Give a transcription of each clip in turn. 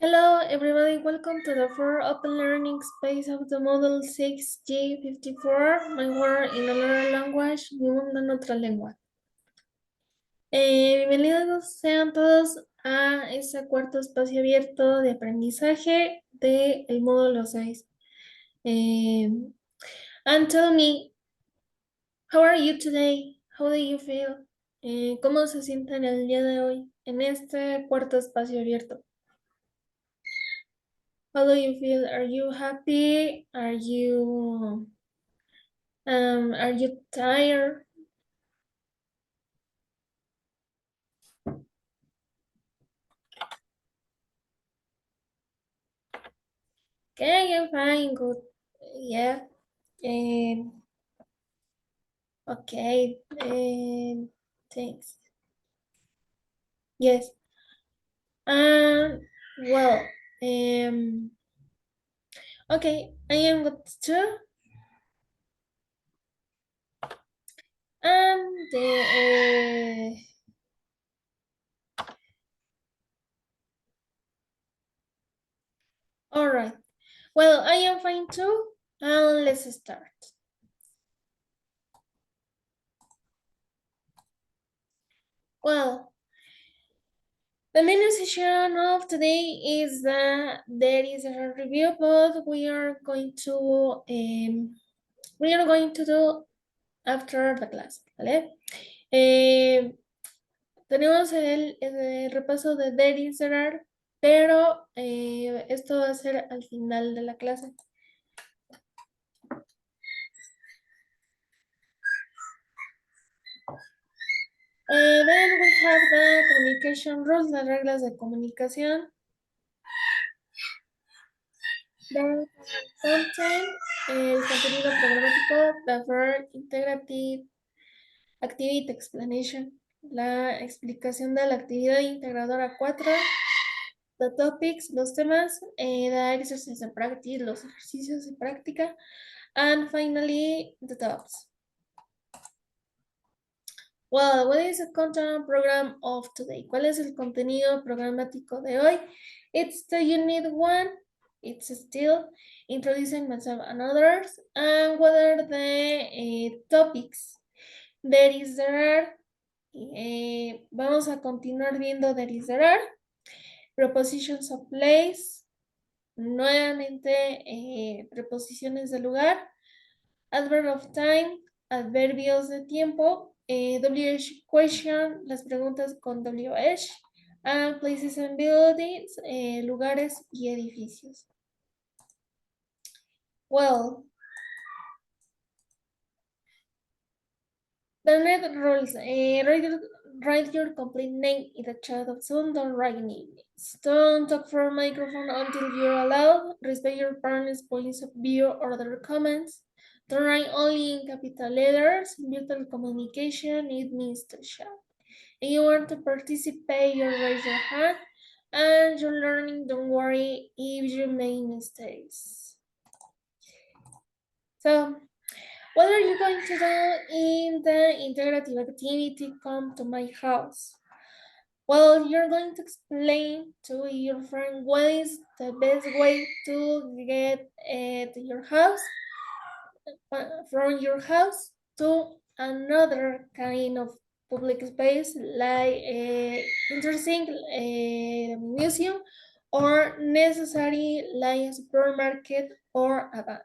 Hello everybody, welcome to the fourth Open Learning Space of the Model 6G54, My World in Another Language, Mi Mundo en Otra Lengua. Bienvenidos sean todos a ese cuarto espacio abierto de aprendizaje del módulo 6. And tell me, how are you today? How do you feel? ¿Cómo se sienten el día de hoy en este cuarto espacio abierto? How do you feel? Are you happy? Are you tired? Okay, I'm fine, good. Yeah. Okay. Thanks. Yes. Well. Okay, I am good too. And all right. Well, I am fine too. And let's start. Well, the main session of today is that there is a review, but we are going to do after the class, ¿vale? Tenemos el repaso de There is, there are, pero esto va a ser al final de la clase. Then we have the communication rules, las reglas de comunicación. The content, el contenido programático, the verb integrative activity explanation, la explicación de la actividad integradora 4, the topics, los temas, the exercises and practice, los ejercicios de práctica, and finally the tops. Well, what is the content program of today? ¿Cuál es el contenido programático de hoy? It's the unit 1. It's still introducing myself and others. And what are the topics? There is, there are. Vamos a continuar viendo there is, there are. Prepositions of place. Nuevamente, preposiciones de lugar. Adverb of time. Adverbios de tiempo. WH question, las preguntas con WH, and places and buildings, lugares y edificios. Well, the net rules, write your complete name in the chat of Zoom, don't write names. Don't talk for a microphone until you're allowed. Respect your parents' points of view or their comments. Don't write only in capital letters. Virtual communication, it means to shout. If you want to participate, you raise your hand, and you're learning, don't worry if you make mistakes. So, what are you going to do in the integrative activity, Come to My House? Well, you're going to explain to your friend what is the best way to get to your house, from your house to another kind of public space like interesting museum or necessary like a supermarket or a bank.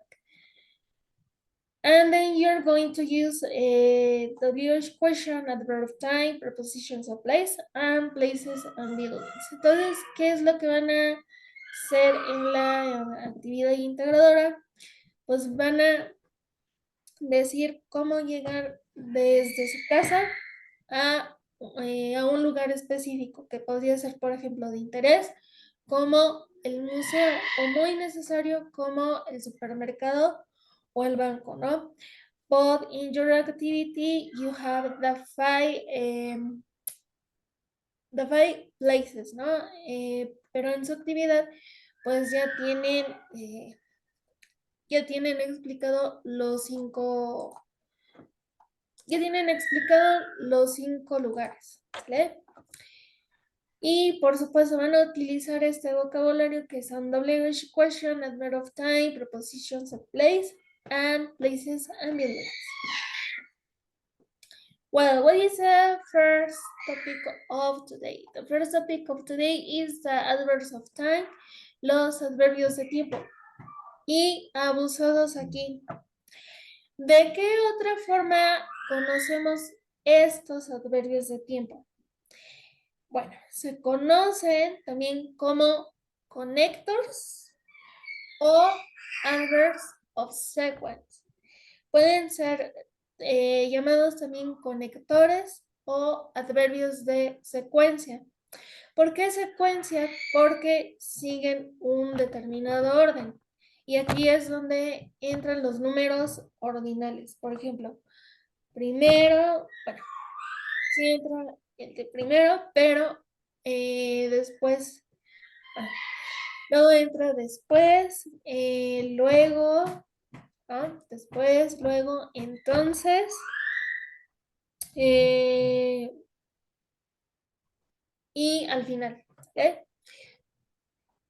And then you're going to use a WH question, adverb of time, prepositions of place, and places and buildings. Entonces, ¿qué es lo que van a hacer en la actividad integradora? Pues van a decir cómo llegar desde su casa a un lugar específico, que podría ser, por ejemplo, de interés, como el museo, o muy necesario como el supermercado o el banco, ¿no? But in your activity, you have the five places, ¿no? Pero en su actividad, pues ya tienen explicado los cinco lugares, ¿vale? Y por supuesto van a utilizar este vocabulario que son WH question, adverb of time, prepositions of place, and places and buildings. Well, what is the first topic of today? The first topic of today is the adverbs of time, los adverbios de tiempo. Y abusados aquí. ¿De qué otra forma conocemos estos adverbios de tiempo? Bueno, se conocen también como connectors o adverbs of sequence. Pueden ser llamados también conectores o adverbios de secuencia. ¿Por qué secuencia? Porque siguen un determinado orden. Y aquí es donde entran los números ordinales. Por ejemplo, primero, bueno, sí entra el de primero, pero después, bueno, luego entra después, luego, ¿no? Después, luego, entonces, y al final. ¿Ok?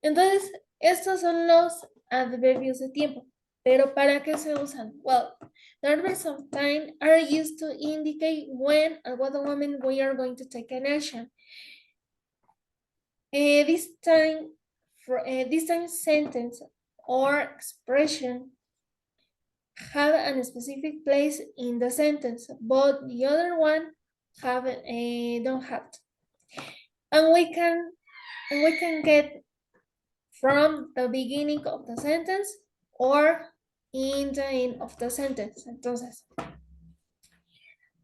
Entonces, estos son los adverbios de tiempo. Pero ¿para qué se usan? Well, the adverbs of time are used to indicate when and what moment we are going to take an action. This time sentence or expression have a specific place in the sentence, but the other one don't have to. And we can get from the beginning of the sentence or in the end of the sentence. Entonces,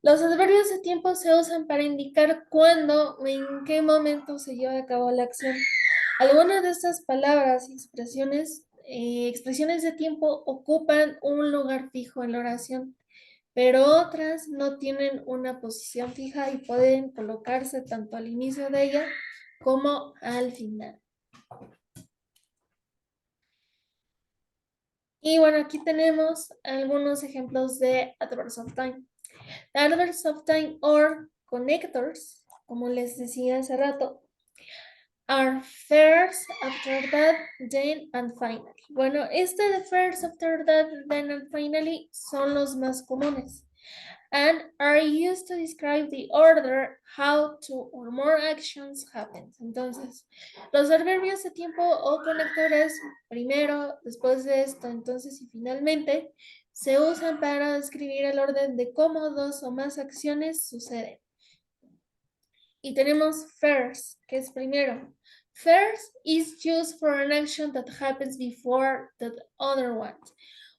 los adverbios de tiempo se usan para indicar cuándo o en qué momento se lleva a cabo la acción. Algunas de estas palabras y expresiones de tiempo ocupan un lugar fijo en la oración, pero otras no tienen una posición fija y pueden colocarse tanto al inicio de ella como al final. Y bueno, aquí tenemos algunos ejemplos de adverbs of time. The adverbs of time or connectors, como les decía hace rato, are first, after that, then, and finally. Bueno, de first, after that, then, and finally son los más comunes and are used to describe the order how two or more actions happen. Entonces, los adverbios de tiempo o conectores, primero, después de esto, entonces y finalmente, se usan para describir el orden de cómo dos o más acciones suceden. Y tenemos first, que es primero. First is used for an action that happens before the other one.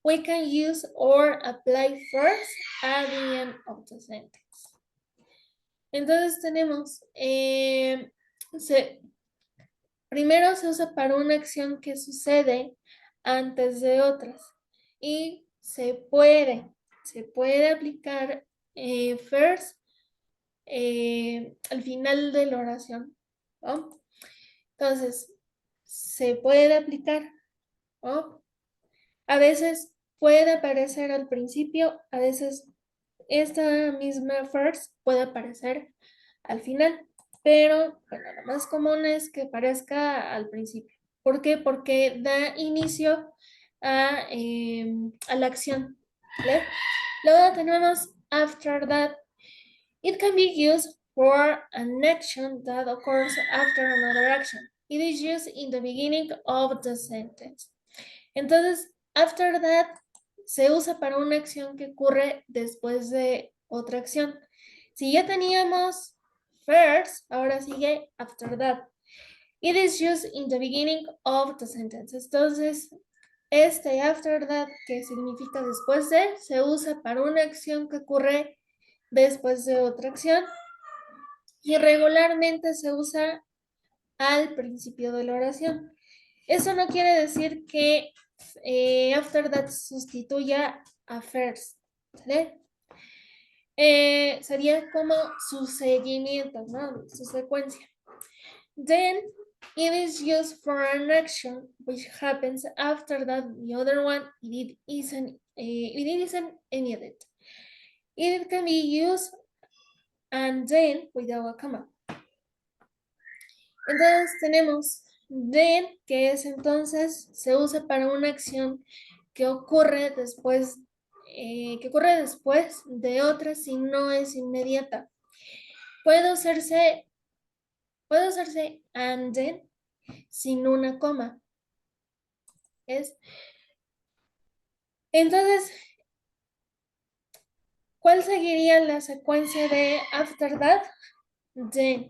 We can use or apply first at the end of the sentence. Entonces tenemos, primero se usa para una acción que sucede antes de otras y se puede aplicar first al final de la oración, ¿no? Entonces, se puede aplicar, ¿no? A veces puede aparecer al principio, a veces esta misma first puede aparecer al final, pero bueno, lo más común es que aparezca al principio. ¿Por qué? Porque da inicio a la acción, ¿vale? Luego tenemos after that. It can be used for an action that occurs after another action. It is used in the beginning of the sentence. Entonces, after that se usa para una acción que ocurre después de otra acción. Si ya teníamos first, ahora sigue after that. It is used in the beginning of the sentence. Entonces, after that, que significa después de, se usa para una acción que ocurre después de otra acción y regularmente se usa al principio de la oración. Eso no quiere decir que after that sustituya a first, ¿vale? Sería como su seguimiento, ¿no? Su secuencia. Then it is used for an action which happens after that the other one it isn't immediate. It can be used and then without a comma. Entonces tenemos then, que es entonces, se usa para una acción que ocurre después, de otra si no es inmediata. Puede usarse and then sin una coma. Entonces, ¿cuál seguiría la secuencia de after that? Then.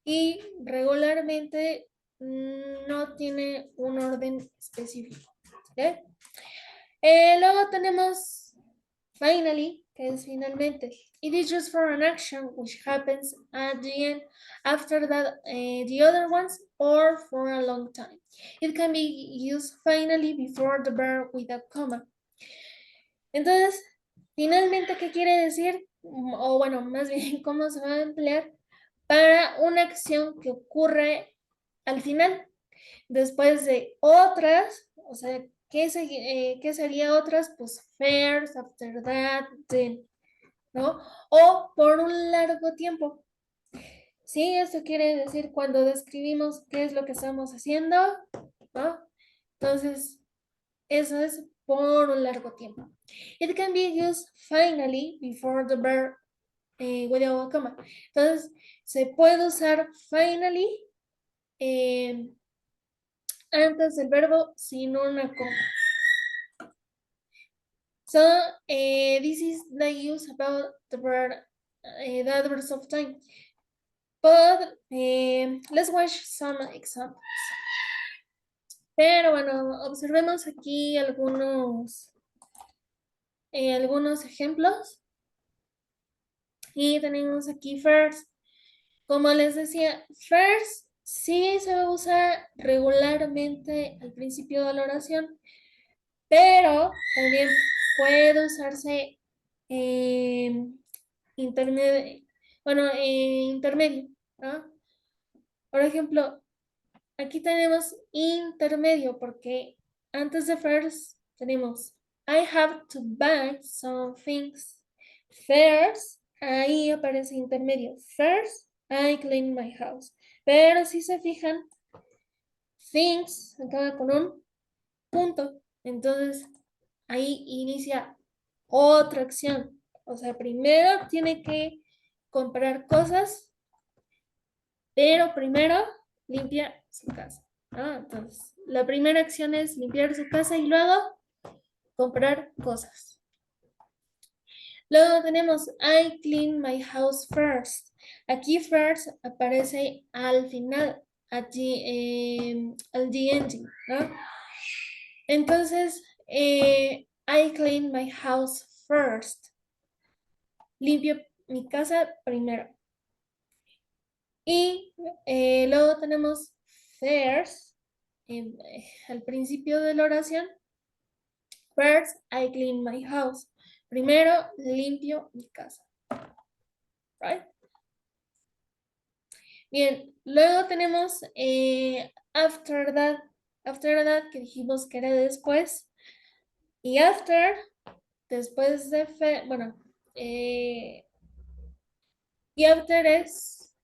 Y regularmente no tiene un orden específico. ¿Sí? Luego tenemos finally, que es finalmente. It is used for an action which happens at the end after that the other ones or for a long time. It can be used finally before the verb with a comma. Entonces, finalmente, ¿qué quiere decir? O bueno, más bien, ¿cómo se va a emplear? Para una acción que ocurre al final, después de otras, o sea, ¿qué sería otras? Pues first, after that, then, ¿no? O por un largo tiempo. Sí, esto quiere decir cuando describimos qué es lo que estamos haciendo, ¿no? Entonces, eso es por un largo tiempo. It can be used finally before the verb without a comma. Entonces, se puede usar finally antes del verbo sin una coma. So, this is the use about the verb, the adverbs of time. But let's watch some examples. Pero bueno, observemos aquí algunos ejemplos. Y tenemos aquí first. Como les decía, first sí se usa regularmente al principio de la oración, pero también puede usarse intermedio, intermedio, ¿no? Por ejemplo, aquí tenemos intermedio porque antes de first tenemos I have to buy some things. First, ahí aparece intermedio. First, I clean my house. Pero si se fijan, things acaba con un punto. Entonces, ahí inicia otra acción. O sea, primero tiene que comprar cosas, pero primero limpia su casa. ¿No? Entonces, la primera acción es limpiar su casa y luego comprar cosas. Luego tenemos I clean my house first. Aquí first aparece al final, al the ending, ¿no? Entonces, I clean my house first. Limpio mi casa primero. Y luego tenemos first, al principio de la oración. First, I clean my house. Primero, limpio mi casa. Right? Bien, luego tenemos after that, que dijimos que era después. Y after, después de, bueno, y after es,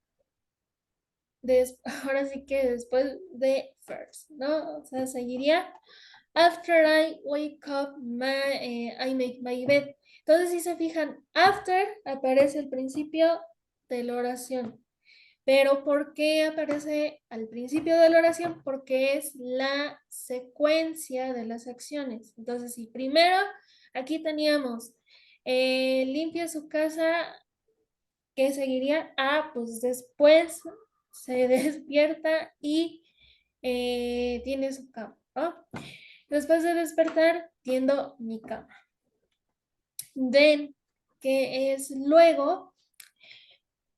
ahora sí que después de first, ¿no? O sea, seguiría after I wake up, I make my bed. Entonces, si se fijan, after aparece el principio de la oración. Pero ¿por qué aparece al principio de la oración? Porque es la secuencia de las acciones. Entonces, si primero aquí teníamos limpia su casa, ¿qué seguiría? Ah, pues después se despierta y tiene su cama, ¿no? Después de despertar, tiendo mi cama. Then, que es luego.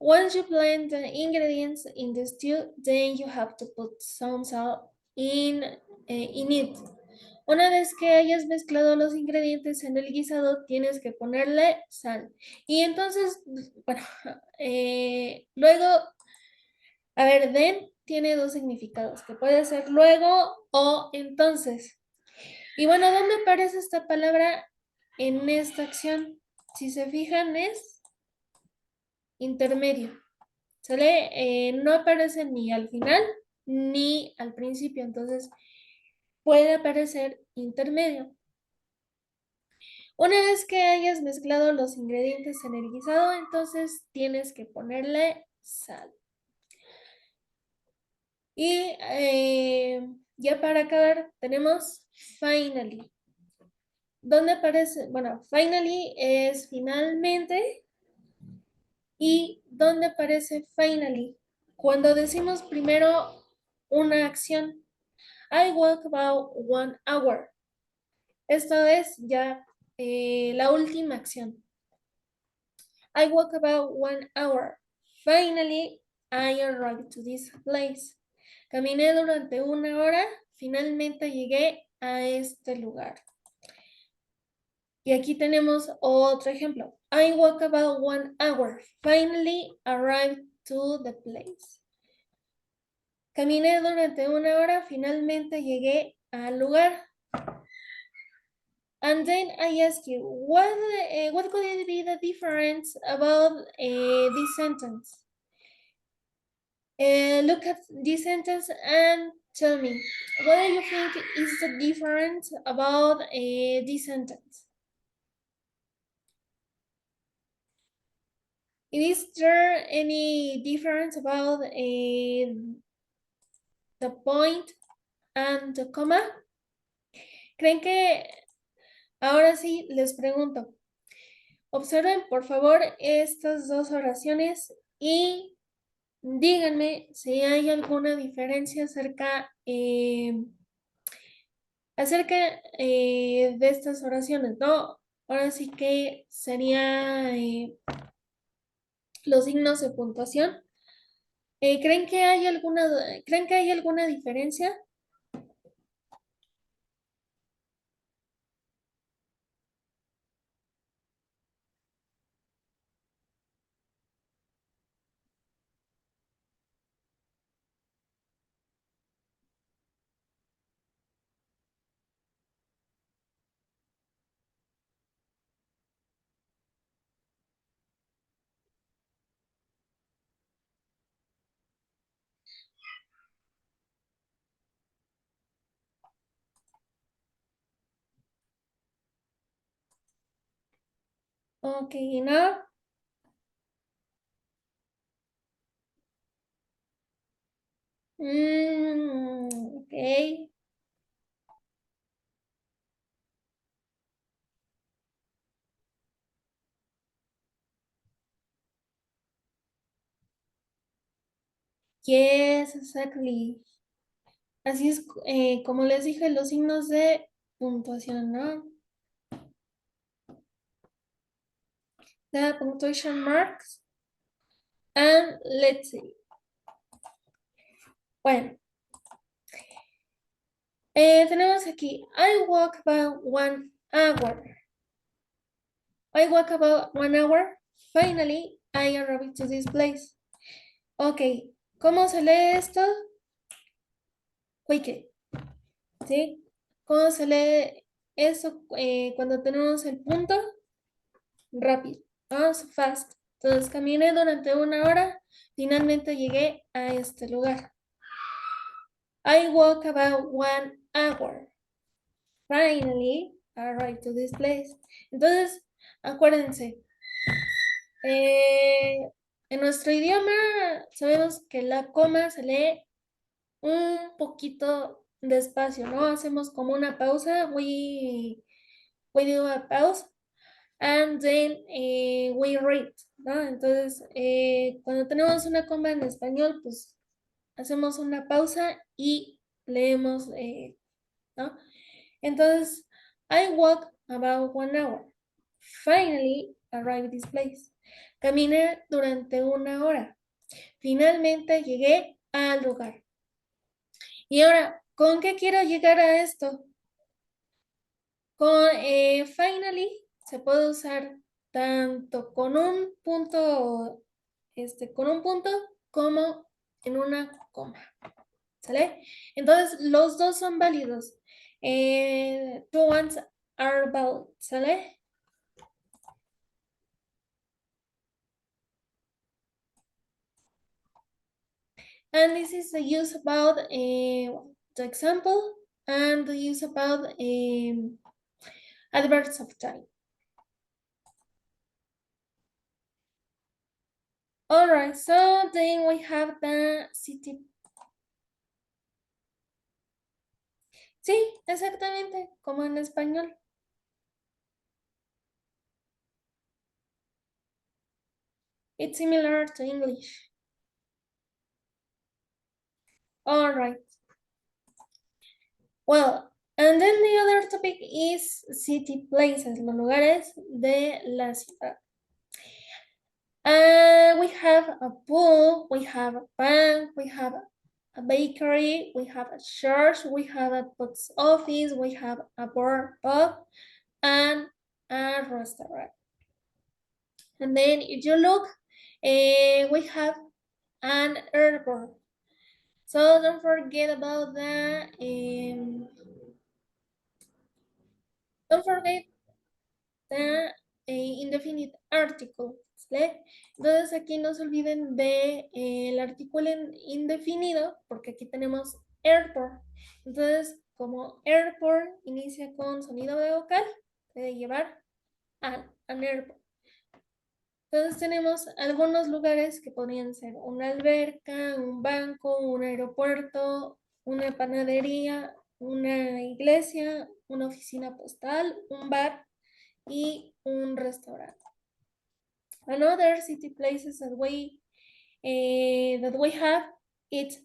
Once you blend the ingredients in the stew, then you have to put some salt in it. Una vez que hayas mezclado los ingredientes en el guisado, tienes que ponerle sal. Y entonces, bueno, luego, a ver, then tiene dos significados, que puede ser luego o entonces. Y bueno, ¿dónde aparece esta palabra en esta acción? Si se fijan, es intermedio. ¿sale? No aparece ni al final ni al principio, entonces puede aparecer intermedio. Una vez que hayas mezclado los ingredientes en el guisado, entonces tienes que ponerle sal. Y ya para acabar, tenemos finally. ¿Dónde aparece? Bueno, finally es finalmente. ¿Y dónde aparece finally? Cuando decimos primero una acción. I walk about 1 hour. Esto es ya la última acción. I walk about 1 hour. Finally, I arrived to this place. Caminé durante 1 hora. Finalmente llegué a este lugar. Y aquí tenemos otro ejemplo. I walk about 1 hour. Finally arrived to the place. Caminé durante 1 hora. Finalmente llegué al lugar. And then I ask you, what could it be the difference about this sentence? Look at this sentence and tell me, what do you think is the difference about this sentence? Is there any difference about the point and the comma? ¿Creen que ahora sí les pregunto? Observen por favor estas dos oraciones y díganme si hay alguna diferencia acerca de estas oraciones, ¿no? Ahora sí que sería los signos de puntuación. ¿Creen que hay alguna diferencia? Ok, ¿no? Ok. Yes, exactly. Así es como les dije, los signos de puntuación, ¿no? The punctuation marks. And let's see. Bueno, tenemos aquí, I walk about 1 hour. I walk about 1 hour. Finally, I arrived to this place. Ok, ¿cómo se lee esto? Quick, ¿sí? ¿Cómo se lee eso cuando tenemos el punto? Rápido, vamos fast. Entonces caminé durante 1 hora, finalmente llegué a este lugar. I walk about 1 hour. Finally, arrived to this place. Entonces, acuérdense, en nuestro idioma sabemos que la coma se lee un poquito despacio, ¿no? Hacemos como una pausa, we do a pause, and then we read, ¿no? Entonces, cuando tenemos una coma en español, pues hacemos una pausa y leemos, ¿no? Entonces, I walk about 1 hour. Finally, arrived this place. Caminé durante 1 hora. Finalmente llegué al lugar. Y ahora, ¿con qué quiero llegar a esto? Con finally se puede usar tanto con un punto, como en una coma. ¿Sale? Entonces, los dos son válidos. Two ones are valid. ¿Sale? And this is the use about the example and the use about adverbs of time. All right, so then we have the city. Sí, exactamente, como en español. It's similar to English. All right. Well, and then the other topic is city places, los lugares de la ciudad. We have a pool, we have a bank, we have a bakery, we have a church, we have a post office, we have a bar, pub, and a restaurant. And then if you look, we have an airport. So don't forget about the, don't forget the indefinite article. ¿Vale? Entonces aquí no se olviden de el artículo indefinido, porque aquí tenemos airport. Entonces, como airport inicia con sonido de vocal, debe llevar an airport. Entonces tenemos algunos lugares que podrían ser una alberca, un banco, un aeropuerto, una panadería, una iglesia, una oficina postal, un bar y un restaurante. Another city places that we have it's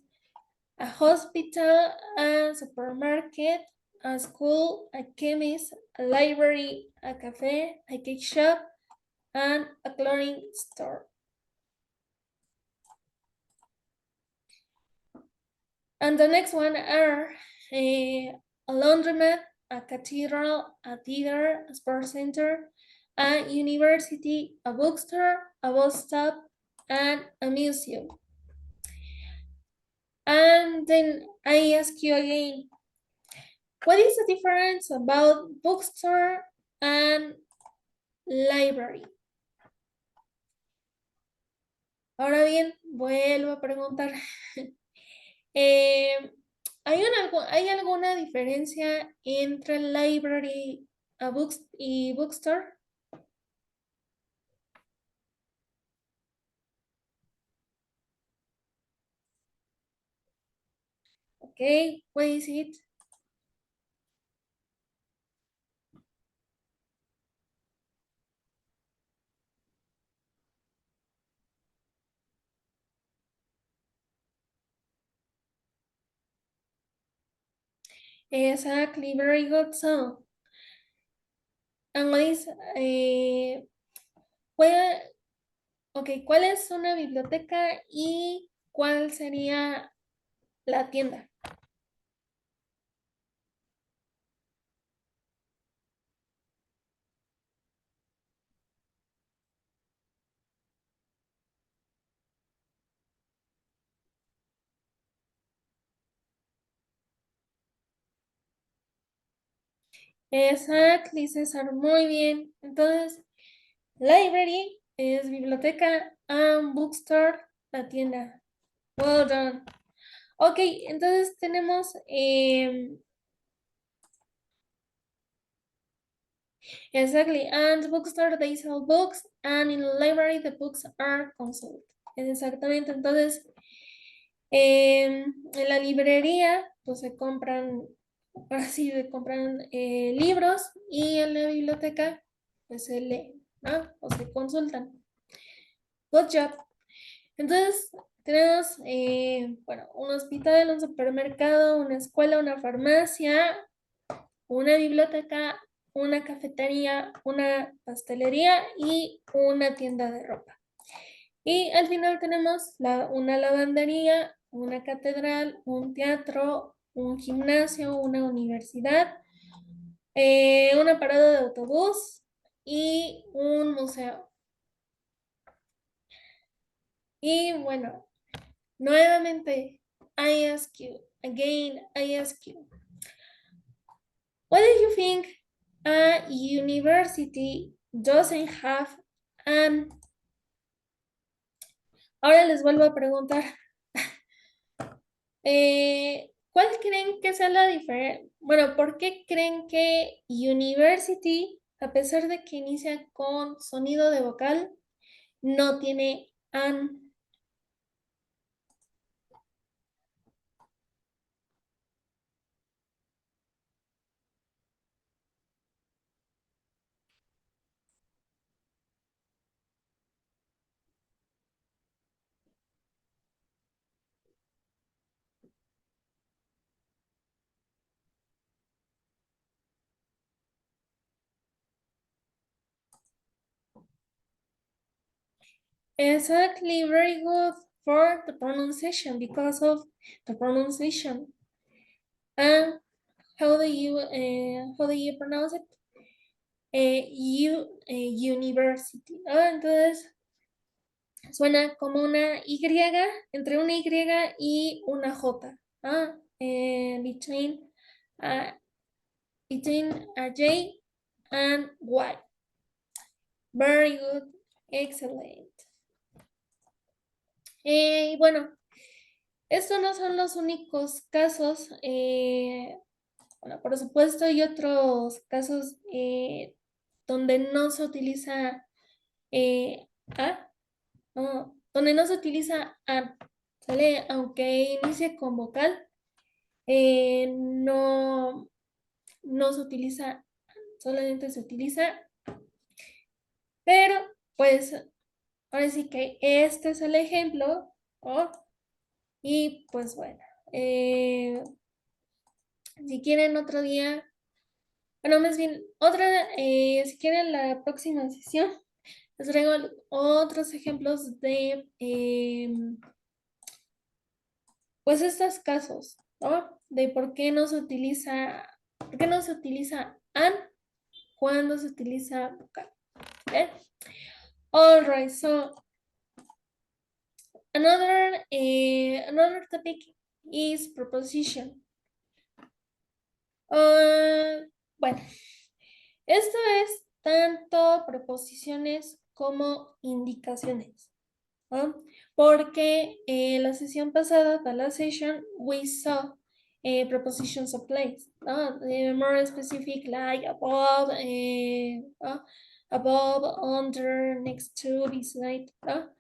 a hospital, a supermarket, a school, a chemist, a library, a cafe, a cake shop, and a clothing store. And the next one are a laundromat, a cathedral, a theater, a sports center, a university, a bookstore, a bus stop, and a museum. And then I ask you again, what is the difference about bookstore and library? Ahora bien, vuelvo a preguntar. ¿Hay alguna diferencia entre library y bookstore? Okay, what is it? Exactly, very good. So, and what is, ¿cuál, ¿cuál es una biblioteca y cuál sería la tienda? Exactly, César, muy bien. Entonces, library es biblioteca and bookstore, la tienda. Well done. Ok, entonces tenemos exactly, and bookstore they sell books, and in library the books are consold. Exactamente, entonces en la librería pues se compran, así se compran libros y en la biblioteca pues se lee, ¿no? O se consultan. Good job. Entonces tenemos, bueno, un hospital, un supermercado, una escuela, una farmacia, una biblioteca, una cafetería, una pastelería y una tienda de ropa. Y al final tenemos una lavandería, una catedral, un teatro, un gimnasio, una universidad, una parada de autobús y un museo. Y bueno, nuevamente, I ask you, again, I ask you, what do you think a university doesn't have an... Ahora les vuelvo a preguntar, ¿Cuál creen que sea la diferencia? Bueno, ¿por qué creen que university, a pesar de que inicia con sonido de vocal, no tiene an? Exactly, very good for the pronunciation because of the pronunciation. And how do you pronounce it? University. Ah, entonces suena como una Y, entre una Y y una J. Ah, uh, between a J and Y. Very good, excellent. Y bueno, estos no son los únicos casos. Bueno, por supuesto, hay otros casos donde no se utiliza a, no, donde no se utiliza a, ¿sale? Aunque inicie con vocal, no se utiliza, solamente se utiliza, pero pues ahora sí que este es el ejemplo, ¿no? Y pues bueno, si quieren otro día, bueno, más bien otra, si quieren la próxima sesión, les traigo otros ejemplos de, pues estos casos, ¿no? De por qué no se utiliza an cuando se utiliza vocal. ¿Eh? All right, so another topic is preposition. Bueno, esto es tanto preposiciones como indicaciones, ¿no? Porque la sesión pasada, the last session, we saw prepositions of place, ¿no? More specific, like above, above, under, next to, beside, ¿no?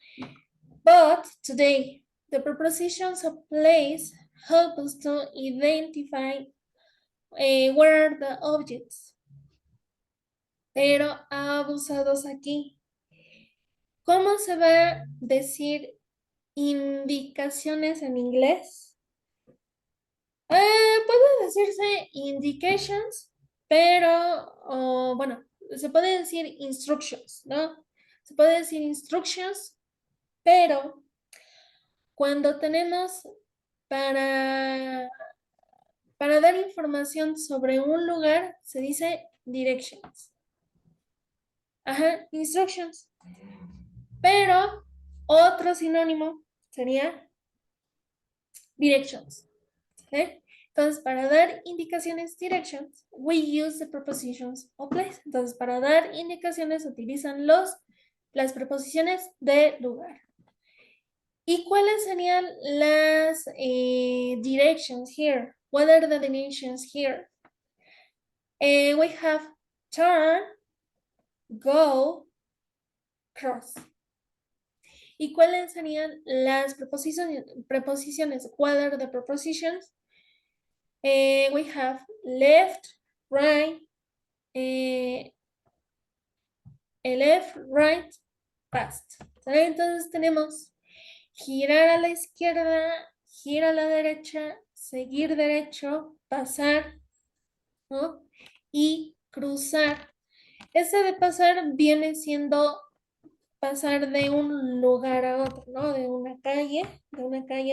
But today, the prepositions of place help us to identify where are the objects, pero abusados aquí. ¿Cómo se va a decir indicaciones en inglés? Puede decirse indications, pero, bueno, se puede decir instructions, ¿no? Se puede decir instructions, pero cuando tenemos para, para dar información sobre un lugar, se dice directions. Ajá, instructions. Pero otro sinónimo sería directions. ¿Okay? Entonces, para dar indicaciones directions, we use the prepositions of place. Entonces, para dar indicaciones utilizan las preposiciones de lugar. ¿Y cuáles serían las directions here? What are the directions here? We have turn, go, cross. ¿Y cuáles serían las preposiciones? What are the prepositions? We have left, right, left, right, past. ¿Sale? Entonces tenemos girar a la izquierda, girar a la derecha, seguir derecho, pasar, ¿no? Y cruzar. Ese de pasar viene siendo pasar de un lugar a otro, ¿no? De una calle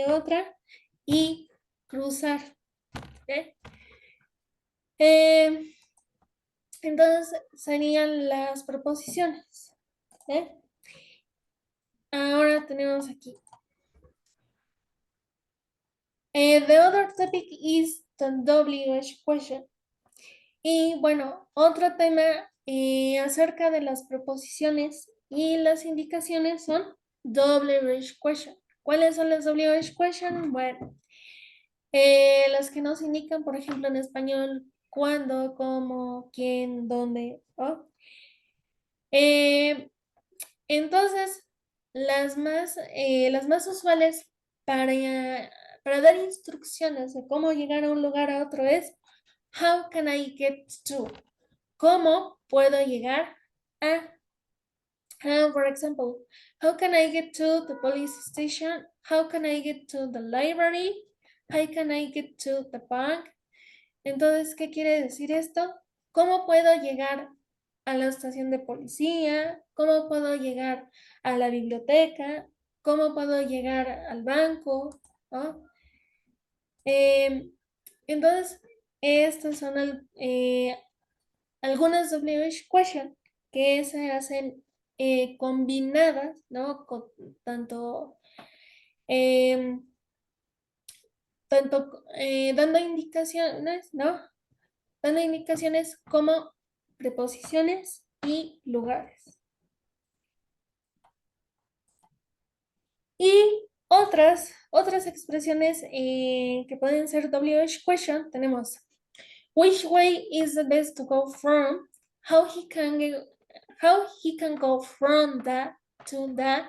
a otra y cruzar. ¿Okay? Entonces serían las proposiciones. ¿Okay? Ahora tenemos aquí. The other topic is the WH question. Y bueno, otro tema acerca de las proposiciones y las indicaciones son WH question. ¿Cuáles son las WH question? Bueno, Las que nos indican, por ejemplo, en español, cuándo, cómo, quién, dónde, ¿no? Eh, entonces, las más usuales para dar instrucciones de cómo llegar a un lugar a otro es How can I get to? ¿Cómo puedo llegar a? For example, how can I get to the police station? How can I get to the library? How can I get to the bank? Entonces, ¿qué quiere decir esto? ¿Cómo puedo llegar a la estación de policía? ¿Cómo puedo llegar a la biblioteca? ¿Cómo puedo llegar al banco? ¿No? Em, entonces, estas son algunas WH question que se hacen combinadas, ¿no? Tanto, em, dando indicaciones, ¿no? Dando indicaciones como preposiciones y lugares. Y otras expresiones que pueden ser WH question, tenemos which way is the best to go from, how he can go from the to the,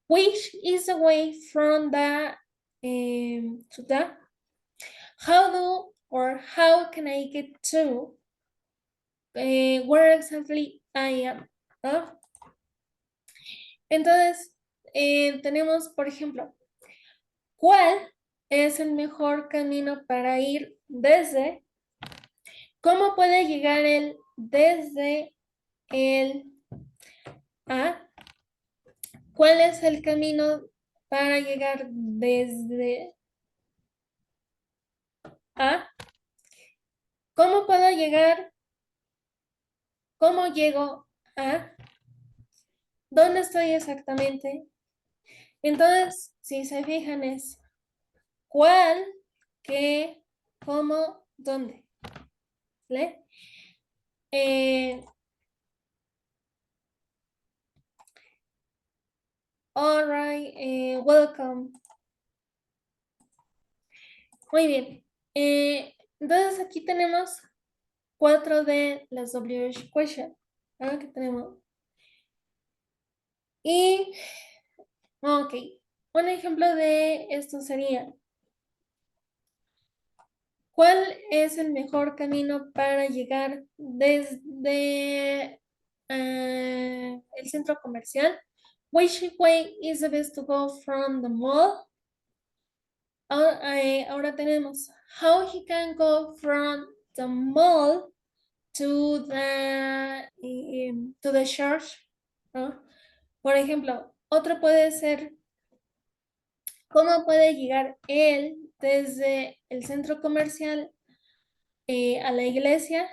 which is the way from the to the, how do or how can I get to where exactly I am, ¿no? Entonces, tenemos, por ejemplo, ¿cuál es el mejor camino para ir desde? ¿Cómo puede llegar él desde el A? ¿Cuál es el camino para llegar desde A? ¿Cómo puedo llegar? ¿Cómo llego a? ¿Dónde estoy exactamente? Entonces, si se fijan es ¿cuál, qué, cómo, dónde? ¿Le? Eh, all right, welcome. Muy bien. Entonces aquí tenemos 4 de las WH question, ¿no? Que tenemos. Y, ok, un ejemplo de esto sería, ¿cuál es el mejor camino para llegar desde el centro comercial? Which way is the best to go from the mall? Ahora tenemos, how he can go from the mall to the church, ¿no? Por ejemplo, otro puede ser, ¿cómo puede llegar él desde el centro comercial a la iglesia?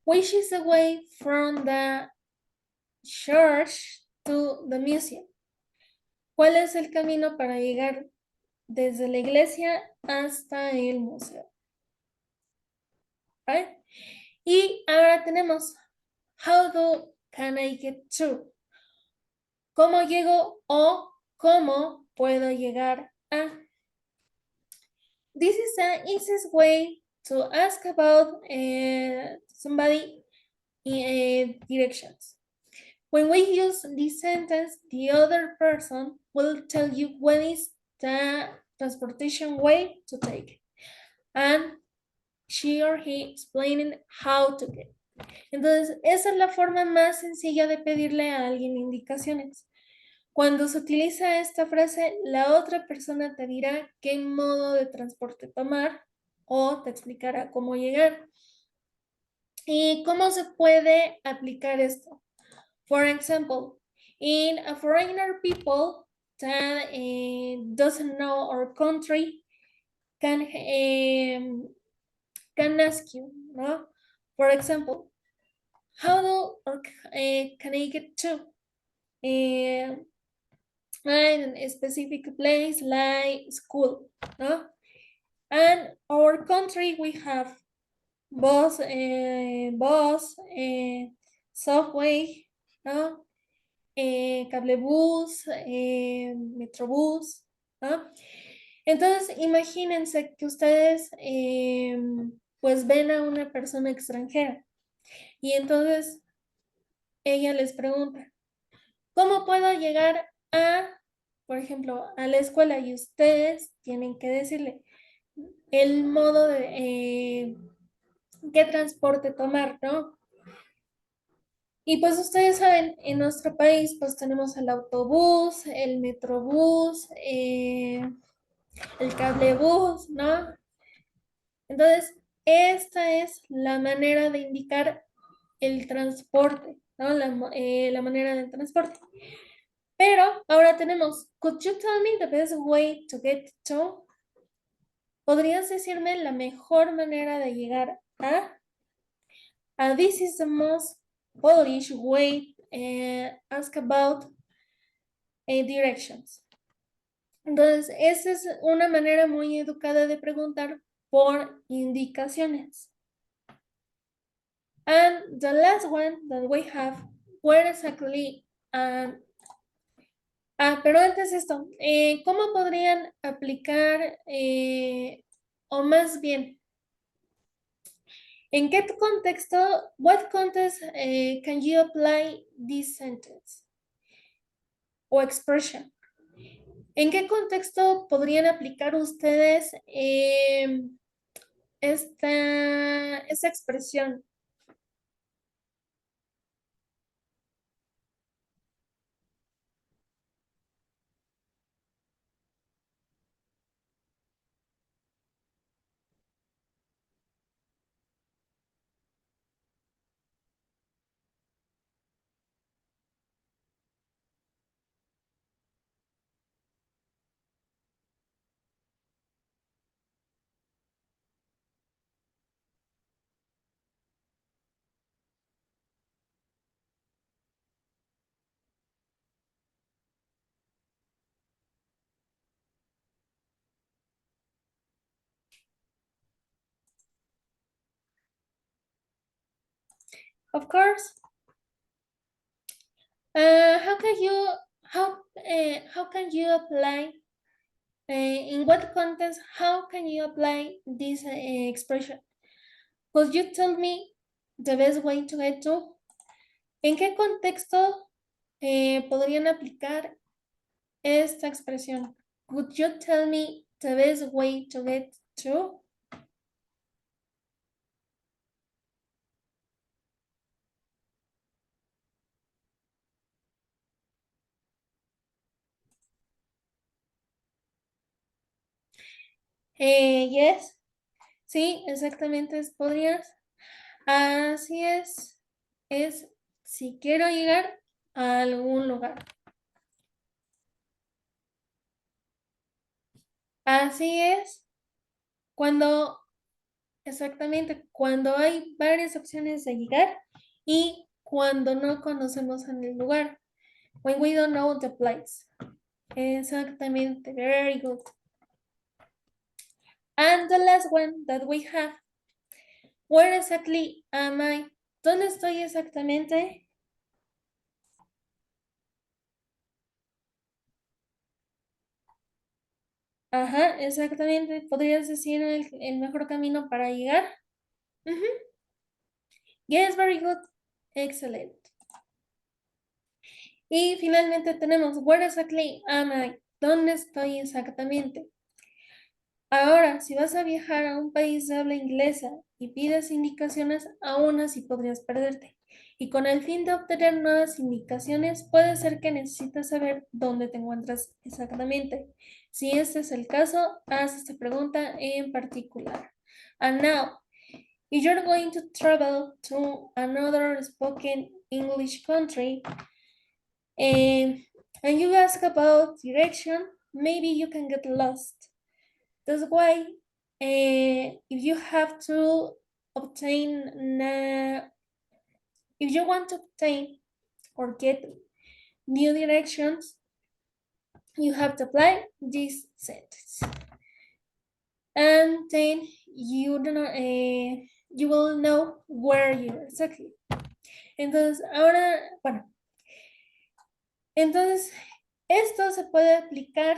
Which is the way from the church to the museum? ¿Cuál es el camino para llegar desde la iglesia hasta el museo? ¿Vale? Y ahora tenemos, how do can I get to? ¿Cómo llego o cómo puedo llegar a? This is the easiest way to ask about somebody directions. When we use this sentence, the other person will tell you what is the transportation way to take. And she or he explaining how to get. Entonces, esa es la forma más sencilla de pedirle a alguien indicaciones. Cuando se utiliza esta frase, la otra persona te dirá qué modo de transporte tomar o te explicará cómo llegar. ¿Y cómo se puede aplicar esto? For example, in a foreigner people that doesn't know our country can ask you, no? For example, how do or can I get to a specific place like school, no? And our country we have bus, subway, no? Cablebús, Metrobús, ¿no? Entonces, imagínense que ustedes pues ven a una persona extranjera y entonces ella les pregunta, ¿cómo puedo llegar a, por ejemplo, a la escuela? Y ustedes tienen que decirle el modo de qué transporte tomar, ¿no? Y pues ustedes saben, en nuestro país pues tenemos el autobús, el metrobús, el cablebús, ¿no? Entonces, esta es la manera de indicar el transporte, ¿no? La manera del transporte. Pero ahora tenemos, could you tell me the best way to get to? ¿Podrías decirme la mejor manera de llegar a? This is the most Polish way ask about directions. Entonces, esa es una manera muy educada de preguntar por indicaciones. And the last one that we have, where exactly pero antes esto, ¿cómo podrían aplicar, o más bien, en qué contexto, what context can you apply this sentence o expression? ¿En qué contexto podrían aplicar ustedes esta expresión? Of course. How can you how can you apply in what context? How can you apply this expression? Could you tell me the best way to get to? ¿En qué contexto podrían aplicar esta expresión? Could you tell me the best way to get to? Yes, sí, exactamente, podrías. Así es si quiero llegar a algún lugar. Así es cuando, exactamente, cuando hay varias opciones de llegar y cuando no conocemos en el lugar. When we don't know the place. Exactamente, very good. And the last one that we have, where exactly am I? ¿Dónde estoy exactamente? Ajá, exactamente. ¿Podrías decir el mejor camino para llegar? Ujú. Yes, very good. Excellent. Y finalmente tenemos, where exactly am I? ¿Dónde estoy exactamente? Ahora, si vas a viajar a un país de habla inglesa y pides indicaciones, aún así podrías perderte. Y con el fin de obtener nuevas indicaciones, puede ser que necesites saber dónde te encuentras exactamente. Si este es el caso, haz esta pregunta en particular. And now, if you're going to travel to another spoken English country, and you ask about direction, maybe you can get lost. That's why if you have to obtain, if you want to obtain or get new directions, you have to apply this sentence. And then you do not, you will know where you're exactly. Entonces, ahora, bueno, entonces esto se puede aplicar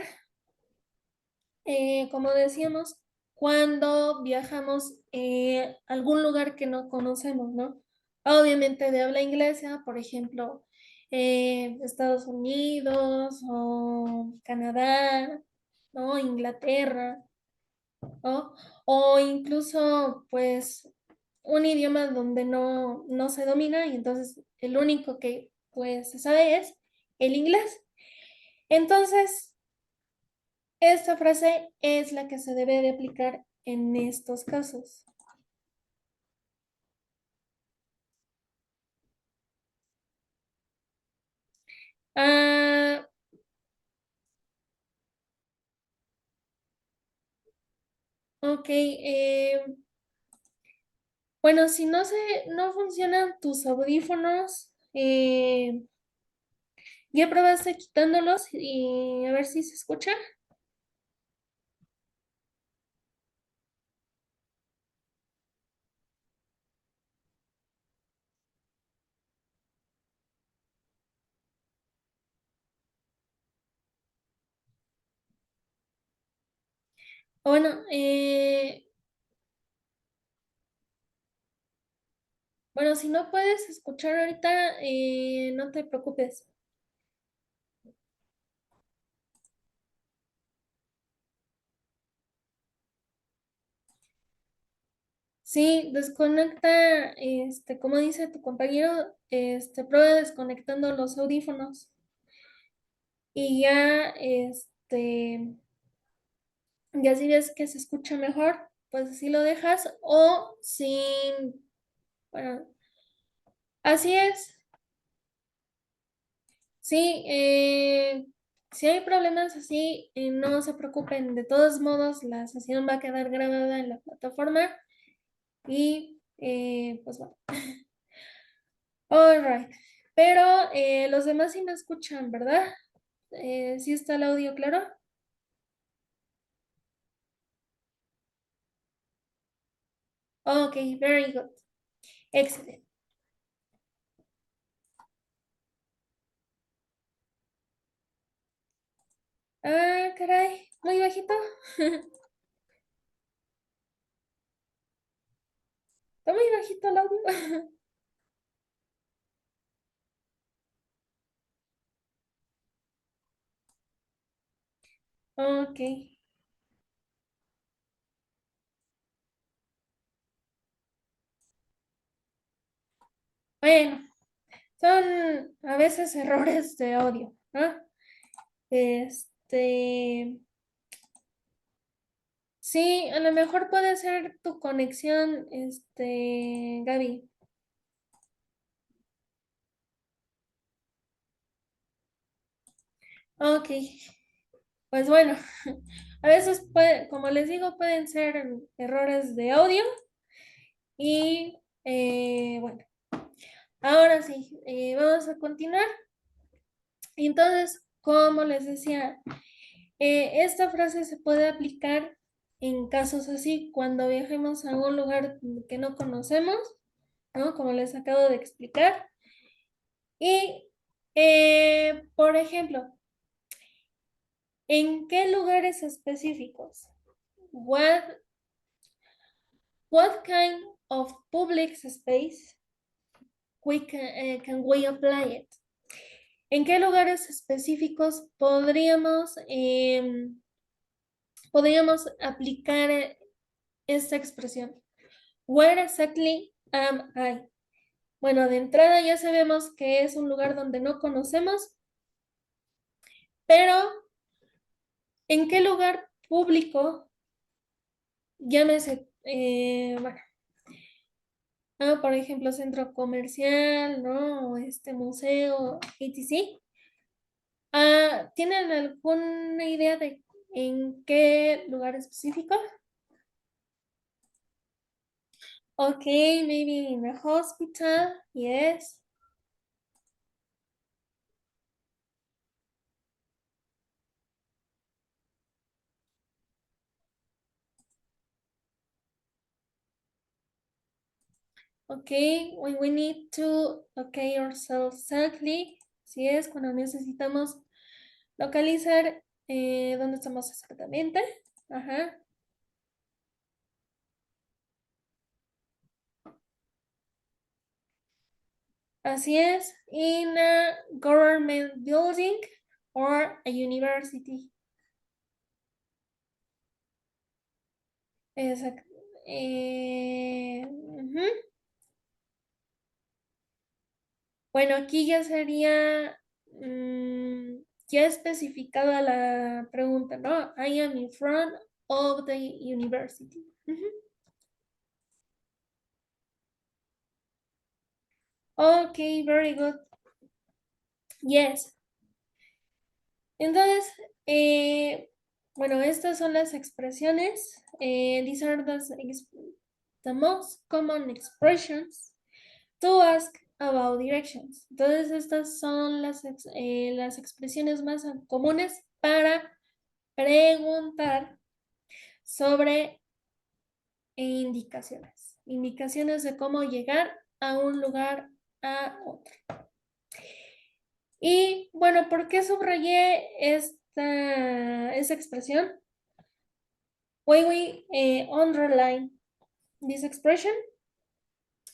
como decíamos, cuando viajamos a algún lugar que no conocemos, ¿no? Obviamente de habla inglesa, por ejemplo, Estados Unidos o Canadá, ¿no? Inglaterra, ¿no? O incluso, pues, un idioma donde no se domina y entonces el único que, pues, se sabe es el inglés. Entonces, esta frase es la que se debe de aplicar en estos casos. Ah, ok. Bueno, si no funcionan tus audífonos, ya probaste quitándolos y a ver si se escucha. Bueno, bueno, si no puedes escuchar ahorita, no te preocupes. Sí, desconecta, como dice tu compañero, prueba desconectando los audífonos y ya si ves que se escucha mejor, pues así lo dejas o sin, bueno, así es. Sí, si hay problemas así, no se preocupen. De todos modos, la sesión va a quedar grabada en la plataforma y pues bueno, all right. Pero los demás sí me escuchan, ¿verdad? ¿Sí está el audio claro? Ok, very good. Excellent. Ah, caray, muy bajito. Está muy bajito el audio. Ok, bueno, son a veces errores de audio, ¿no? Este, sí, a lo mejor puede ser tu conexión, Gaby. Ok, pues bueno, a veces puede, como les digo, pueden ser errores de audio y bueno, ahora sí, vamos a continuar. Y entonces, como les decía, esta frase se puede aplicar en casos así, cuando viajemos a un lugar que no conocemos, ¿no? Como les acabo de explicar. Y, por ejemplo, ¿en qué lugares específicos? What, what kind of public space can we apply it? ¿En qué lugares específicos podríamos aplicar esta expresión? Where exactly am I? Bueno, de entrada ya sabemos que es un lugar donde no conocemos, pero ¿en qué lugar público? Llámese, bueno, por ejemplo, centro comercial, ¿no? O este museo, etc. ¿Tienen alguna idea de en qué lugar específico? Okay, maybe in a hospital, yes. Okay, when we need to locate ourselves exactly, si es cuando necesitamos localizar dónde estamos exactamente. Ajá. Así es. In a government building or a university. Exacto. Ujú. Bueno, aquí ya sería ya especificada la pregunta, ¿no? I am in front of the university. Ujú. Ok, very good. Yes. Entonces, bueno, estas son las expresiones. These are the most common expressions to ask about directions. Entonces, estas son las expresiones más comunes para preguntar sobre indicaciones. Indicaciones de cómo llegar a un lugar a otro. Y bueno, ¿por qué subrayé esta expresión? Why we underline this expression?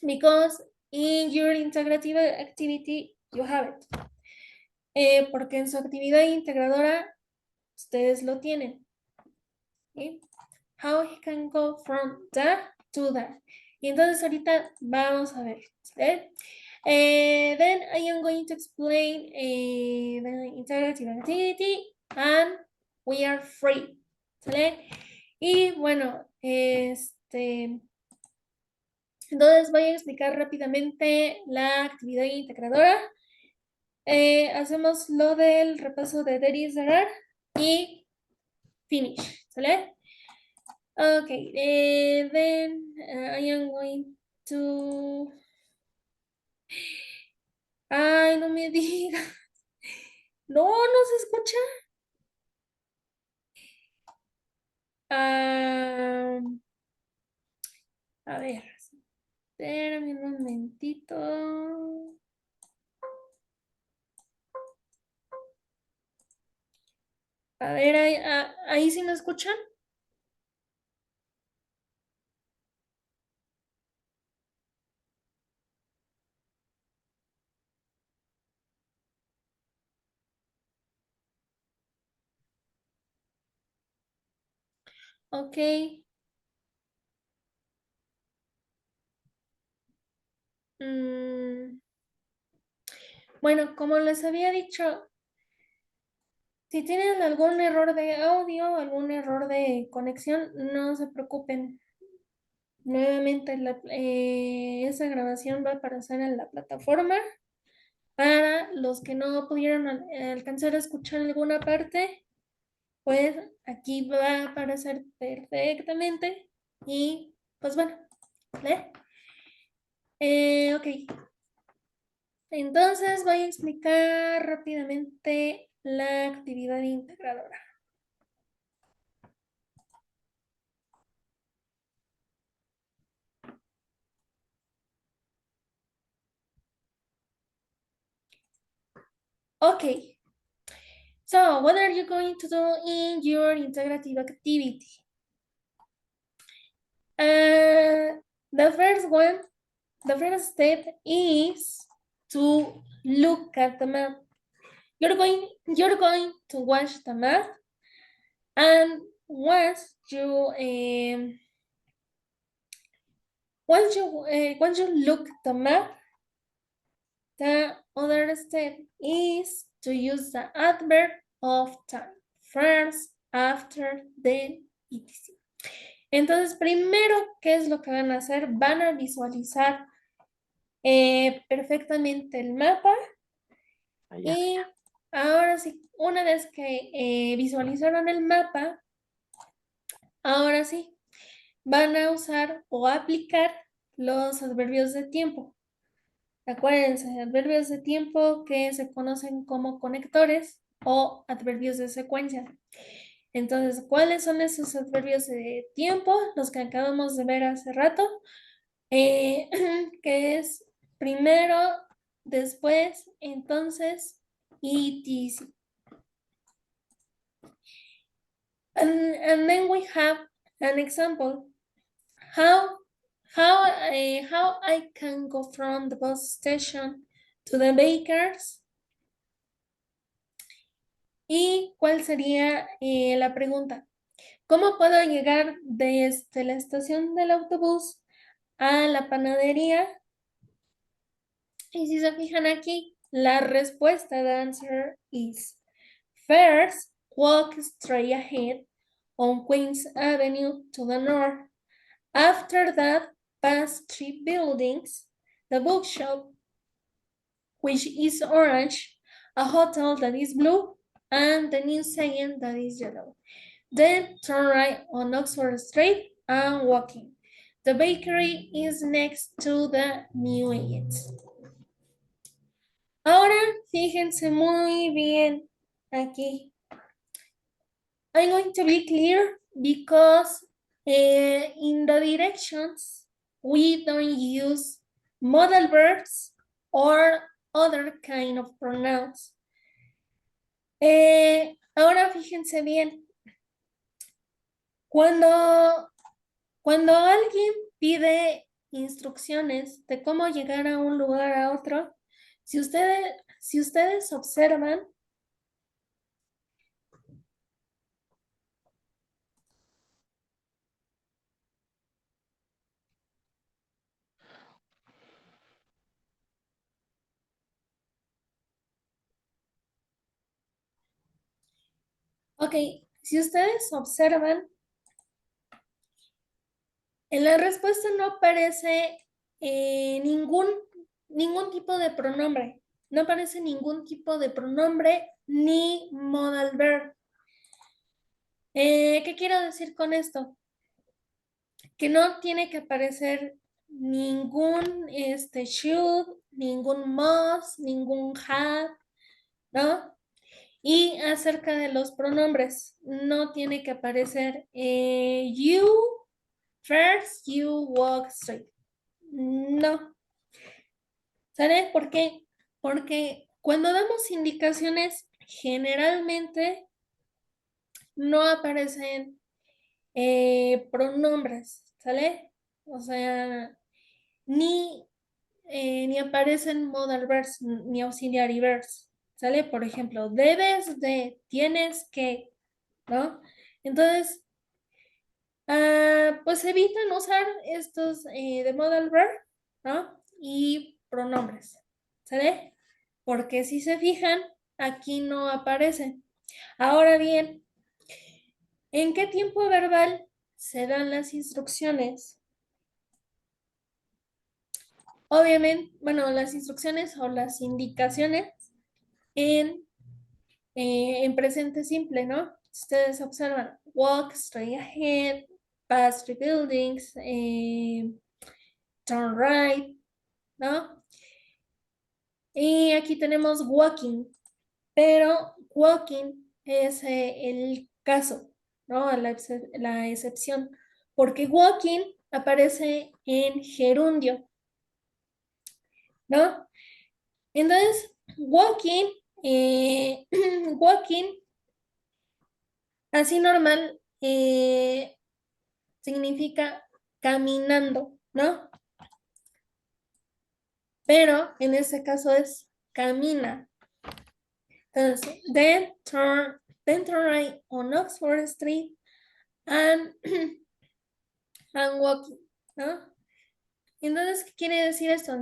Because in your integrative activity you have it. Porque en su actividad integradora ustedes lo tienen. ¿Sí? How he can go from that to that. Y entonces ahorita vamos a ver. ¿Sí? Then I am going to explain the integrative activity and we are free. ¿Sale? Y bueno, entonces voy a explicar rápidamente la actividad integradora. Hacemos lo del repaso de there is, there are y finish. ¿Sale? Okay, then I am going to... Ay, no me digas. No, no se escucha. Ah, a ver, espérame un momentito. A ver, ahí sí me escuchan. Ok. Mm, bueno, como les había dicho, si tienen algún error de audio, algún error de conexión, no se preocupen. Nuevamente, esa grabación va a aparecer en la plataforma. Para los que no pudieron alcanzar a escuchar alguna parte, pues aquí va a aparecer perfectamente. Y pues bueno, ¿vale? Ok, entonces voy a explicar rápidamente la actividad integradora. Ok, so what are you going to do in your integrative activity? The first one, the first step is to look at the map. You're going to watch the map, and once you look the map, the other step is to use the adverb of time. First, after, then, etc. Entonces, primero, ¿qué es lo que van a hacer? Van a visualizar perfectamente el mapa. Y ahora sí, una vez que visualizaron el mapa, ahora sí, van a usar o aplicar los adverbios de tiempo. Acuérdense, adverbios de tiempo que se conocen como conectores o adverbios de secuencia. Entonces, ¿cuáles son esos adverbios de tiempo? Los que acabamos de ver hace rato, que es primero, después, entonces y etc. And then we have an example. How I can go from the bus station to the baker's. ¿Y cuál sería la pregunta? ¿Cómo puedo llegar desde la estación del autobús a la panadería? Y si se fijan aquí, la respuesta, the answer is first, walk straight ahead on Queens Avenue to the north. After that, pass 3 buildings, the bookshop, which is orange, a hotel that is blue, and the museum that is yellow. Then turn right on Oxford Street and walking. The bakery is next to the New Agents. Ahora, fíjense muy bien aquí. I'm going to be clear because in the directions, we don't use modal verbs or other kind of pronouns. Ahora fíjense bien. Cuando alguien pide instrucciones de cómo llegar a un lugar a otro, si ustedes observan, ok, si ustedes observan, en la respuesta no aparece ningún tipo de pronombre. No aparece ningún tipo de pronombre ni modal verb. ¿Qué quiero decir con esto? Que no tiene que aparecer ningún should, ningún must, ningún have, ¿no? Y acerca de los pronombres, no tiene que aparecer you, first, you walk straight. No. ¿Sabes por qué? Porque cuando damos indicaciones, generalmente no aparecen pronombres, ¿sale? O sea, ni aparecen modal verbs, ni auxiliary verbs, ¿sale? Por ejemplo, debes de, tienes que, ¿no? Entonces, pues evitan usar estos de modal verb, ¿no? Y pronombres, ¿sale? Porque si se fijan, aquí no aparecen. Ahora bien, ¿en qué tiempo verbal se dan las instrucciones? Obviamente, bueno, las instrucciones o las indicaciones en, en presente simple, ¿no? Ustedes observan, walk straight ahead, pass three buildings, turn right, ¿no? Y aquí tenemos walking, pero walking es el caso, ¿no? La excepción, porque walking aparece en gerundio, ¿no? Entonces, walking, walking, así normal, significa caminando, ¿no? Pero en este caso es camina. Entonces, then turn right on Oxford Street and, and walking, ¿no? Entonces, ¿qué quiere decir esto?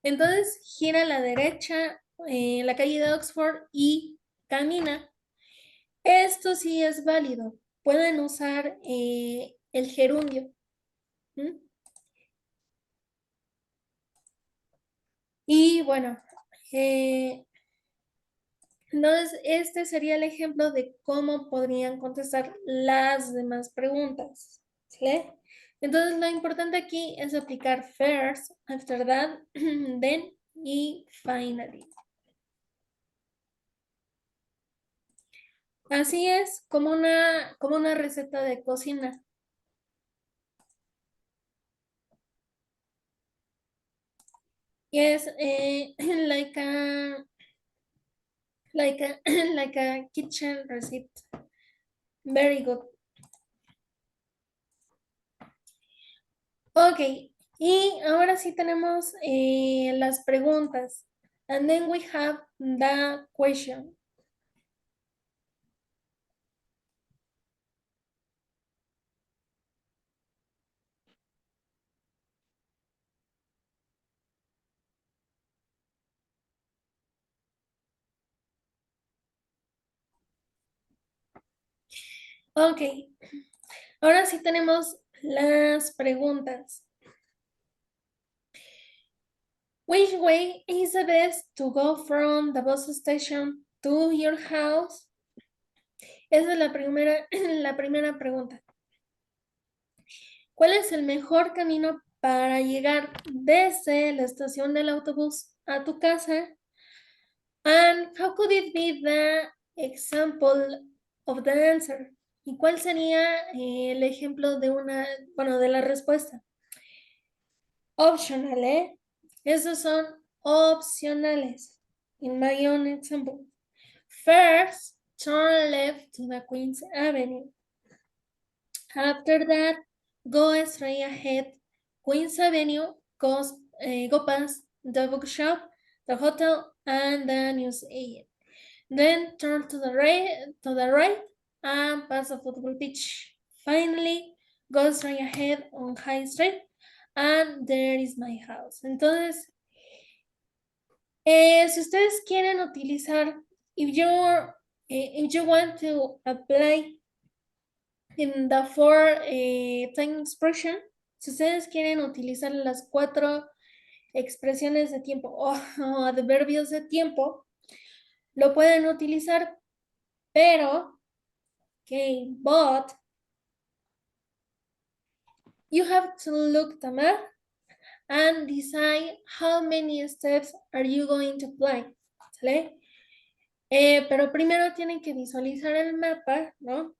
Entonces gira a la derecha en la calle de Oxford y camina. Esto sí es válido. Pueden usar el gerundio. ¿Mm? Y bueno, eh, entonces este sería el ejemplo de cómo podrían contestar las demás preguntas. ¿Sí? Entonces lo importante aquí es aplicar first, after that, then y finally. Así es, como una receta de cocina. Yes, like like a like a kitchen receipt. Very good. Ok, y ahora sí tenemos las preguntas. And then we have the question. Ok, ahora sí tenemos las preguntas. Which way is the best to go from the bus station to your house? Esa es la primera pregunta. ¿Cuál es el mejor camino para llegar desde la estación del autobús a tu casa? And how could it be the example of the answer? ¿Y cuál sería el ejemplo de de la respuesta? Optional, ¿eh? Esos son opcionales. In my own example. First, turn left to the Queen's Avenue. After that, go straight ahead. Queen's Avenue go past the bookshop, the hotel, and the newsagent. Then turn to the right and pass the football pitch. Finally, go straight ahead on High Street, and there is my house. Entonces, si ustedes quieren utilizar, if you want to apply in the four time expression, si ustedes quieren utilizar las 4 expresiones de tiempo o adverbios de tiempo, lo pueden utilizar, pero, okay, but you have to look the map and decide how many steps are you going to apply, ¿sale? Pero primero tienen que visualizar el mapa, ¿no?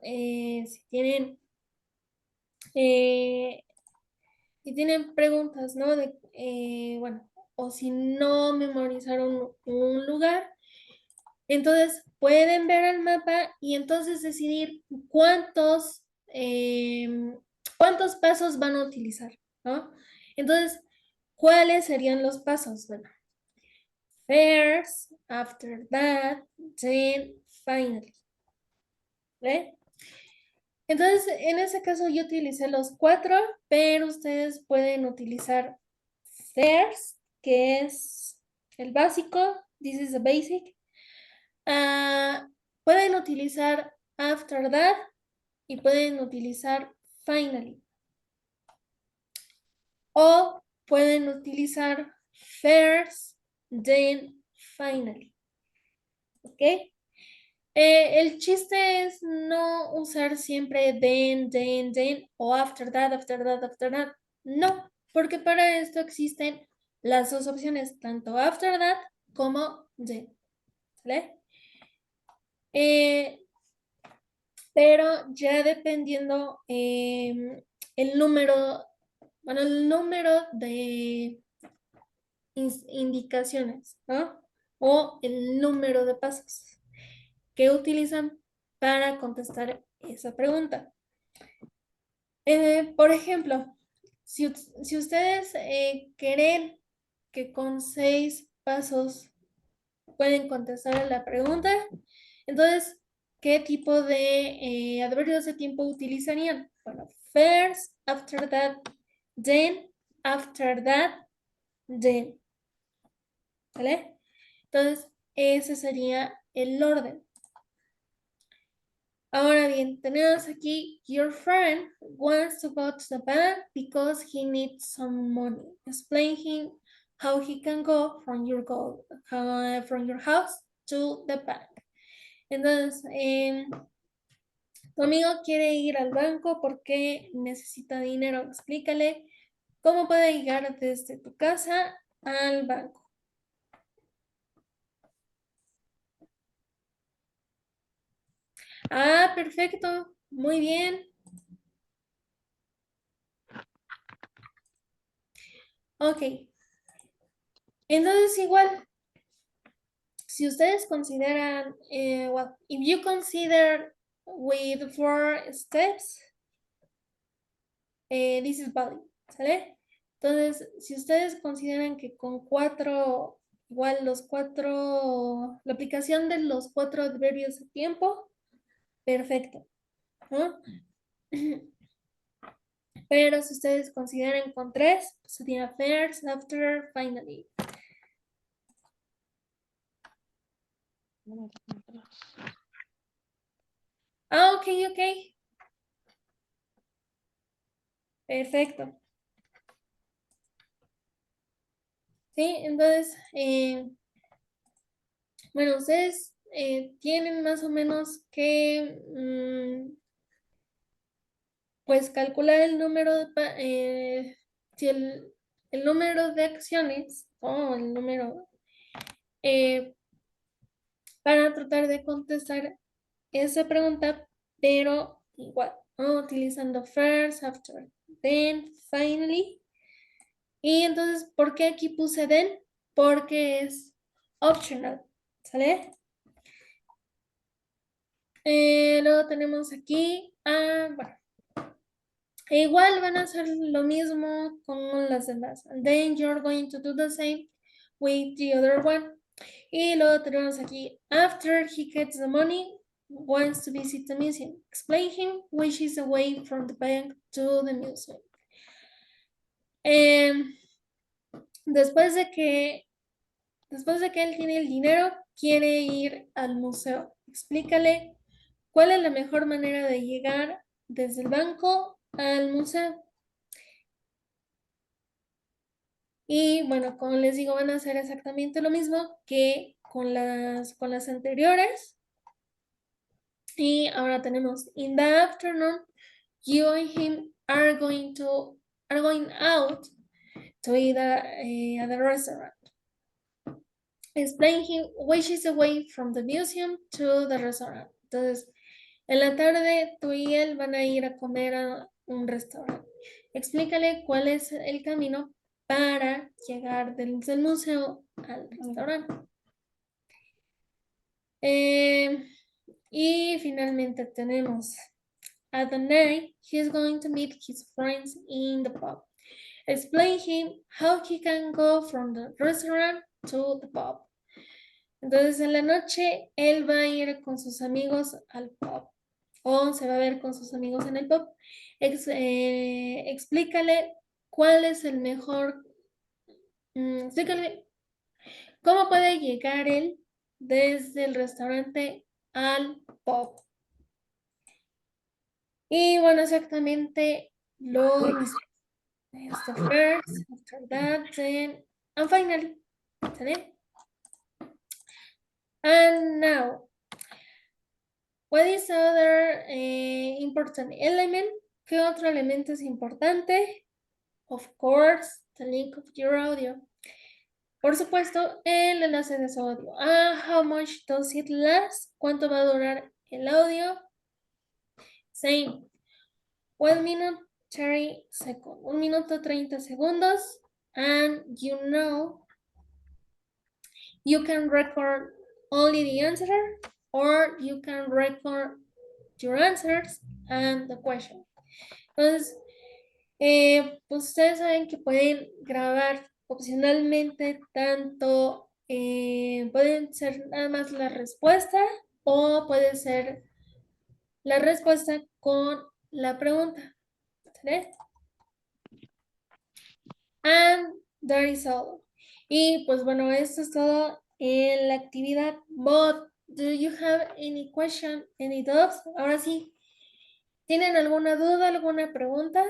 Si tienen eh, si tienen preguntas, ¿no? Bueno, o si no memorizaron un lugar, entonces pueden ver el mapa y entonces decidir cuántos pasos van a utilizar, ¿no? Entonces, ¿cuáles serían los pasos? Bueno, first, after that, then, finally. ¿Ve? Entonces, en ese caso yo utilicé los 4, pero ustedes pueden utilizar first, que es el básico. This is the basic. Pueden utilizar after that y pueden utilizar finally. O pueden utilizar first, then, finally. ¿Ok? El chiste es no usar siempre then, o after that, after that, after that. No, porque para esto existen las dos opciones, tanto after that como then. ¿Vale? Pero ya dependiendo el número, bueno, el número de indicaciones, ¿no? O el número de pasos que utilizan para contestar esa pregunta. Por ejemplo, si ustedes creen que con 6 pasos pueden contestar la pregunta, entonces, ¿qué tipo de adverbios de tiempo utilizarían? Bueno, first, after that, then, after that, then. ¿Vale? Entonces, ese sería el orden. Ahora bien, tenemos aquí, your friend wants to go to the bank because he needs some money. Explain him how he can go from from your house to the bank. Entonces, tu amigo quiere ir al banco porque necesita dinero. Explícale cómo puede llegar desde tu casa al banco. Ah, perfecto. Muy bien. Ok. Entonces igual, Si ustedes consideran, well, if you consider with 4 steps, this is valid, ¿sale? Entonces, si ustedes consideran que con 4, igual la aplicación de los 4 adverbios de tiempo, perfecto, ¿no? Pero si ustedes consideran con 3, pues sería first, after, finally. Ah, ok, ok. Perfecto. Sí, entonces, bueno, ustedes tienen más o menos que, pues, calcular el número si el número de acciones o el número eh, para tratar de contestar esa pregunta, pero igual, ¿no? Utilizando first, after, then, finally. Y entonces, ¿por qué aquí puse then? Porque es optional, ¿sale? Luego tenemos aquí, bueno, igual van a hacer lo mismo con las demás. And then you're going to do the same with the other one. Y luego tenemos aquí, after he gets the money, wants to visit the museum. Explain him which is away from the bank to the museum. Después de que él tiene el dinero, quiere ir al museo. Explícale cuál es la mejor manera de llegar desde el banco al museo. Y bueno, como les digo, van a hacer exactamente lo mismo que con las anteriores. Y ahora tenemos, in the afternoon, you and him are going out to eat at the restaurant. Explain him which is the way from the museum to the restaurant. Entonces, en la tarde tú y él van a ir a comer a un restaurante. Explícale cuál es el camino para llegar desde el museo al restaurante. Y finalmente tenemos, at the night, he's going to meet his friends in the pub. Explain him how he can go from the restaurant to the pub. Entonces en la noche él va a ir con sus amigos al pub o se va a ver con sus amigos en el pub. Explícale cuál es el mejor, explícale cómo puede llegar él desde el restaurante al pub. Y bueno, exactamente lo mismo. Esto first, after that, then, and finally. ¿Sale? And now, what is other important element? ¿Qué otro elemento es importante? Of course, the link of your audio. Por supuesto, el enlace de su audio. How much does it last? ¿Cuánto va a durar el audio? Same. 1 minute 30 seconds. 1 minuto 30 segundos. And you know, you can record only the answer or you can record your answers and the question. Entonces, pues ustedes saben que pueden grabar opcionalmente tanto, pueden ser nada más la respuesta o puede ser la respuesta con la pregunta. ¿Sí? And that is all. Y pues bueno, esto es todo en la actividad. But do you have any question, any doubts? Ahora sí, ¿tienen alguna duda, alguna pregunta?